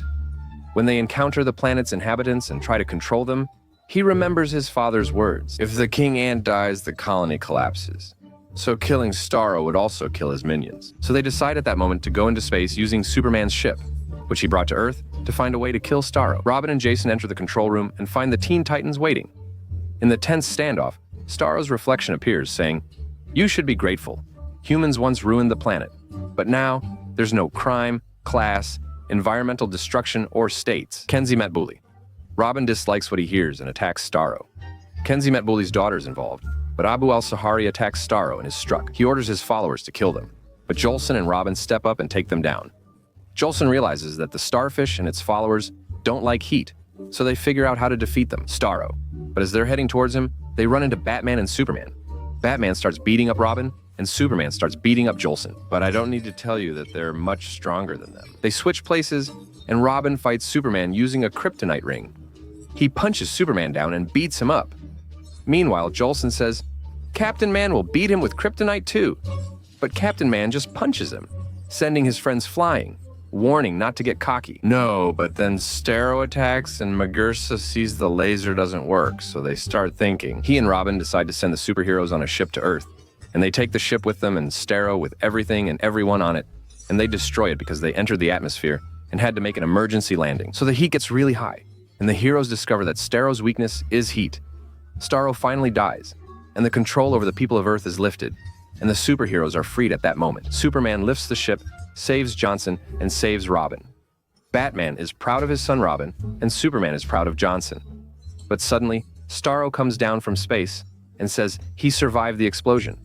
When they encounter the planet's inhabitants and try to control them, he remembers his father's words. If the king ant dies, the colony collapses. So killing Starro would also kill his minions. So they decide at that moment to go into space using Superman's ship, which he brought to Earth, to find a way to kill Starro. Robin and Jason enter the control room and find the Teen Titans waiting. In the tense standoff, Starro's reflection appears, saying, "You should be grateful. Humans once ruined the planet, but now there's no crime, class, environmental destruction, or states." Kenzie Metbully. Robin dislikes what he hears and attacks Starro. Kenzie Metbully's daughter is involved, but Abu al-Sahari attacks Starro and is struck. He orders his followers to kill them, but Jolson and Robin step up and take them down. Jolson realizes that the starfish and its followers don't like heat, so they figure out how to defeat them, Starro. But as they're heading towards him, they run into Batman and Superman. Batman starts beating up Robin, and Superman starts beating up Jolson. But I don't need to tell you that they're much stronger than them. They switch places, and Robin fights Superman using a kryptonite ring. He punches Superman down and beats him up. Meanwhile, Jolson says, Captain Man will beat him with kryptonite too. But Captain Man just punches him, sending his friends flying, warning not to get cocky. No, but then Starro attacks and Magursa sees the laser doesn't work, so they start thinking. He and Robin decide to send the superheroes on a ship to Earth, and they take the ship with them and Starro with everything and everyone on it, and they destroy it because they entered the atmosphere and had to make an emergency landing. So the heat gets really high, and the heroes discover that Starro's weakness is heat. Starro finally dies, and the control over the people of Earth is lifted, and the superheroes are freed at that moment. Superman lifts the ship, saves Johnson, and saves Robin. Batman is proud of his son Robin, and Superman is proud of Johnson. But suddenly, Starro comes down from space and says he survived the explosion.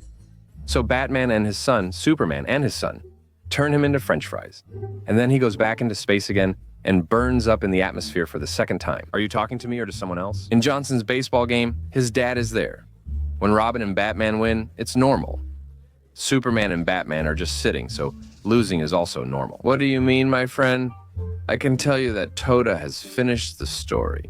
So Batman and his son, Superman and his son, turn him into French fries. And then he goes back into space again and burns up in the atmosphere for the second time. Are you talking to me or to someone else? In Johnson's baseball game, his dad is there. When Robin and Batman win, it's normal. Superman and Batman are just sitting, so losing is also normal. What do you mean, my friend? I can tell you that Toda has finished the story.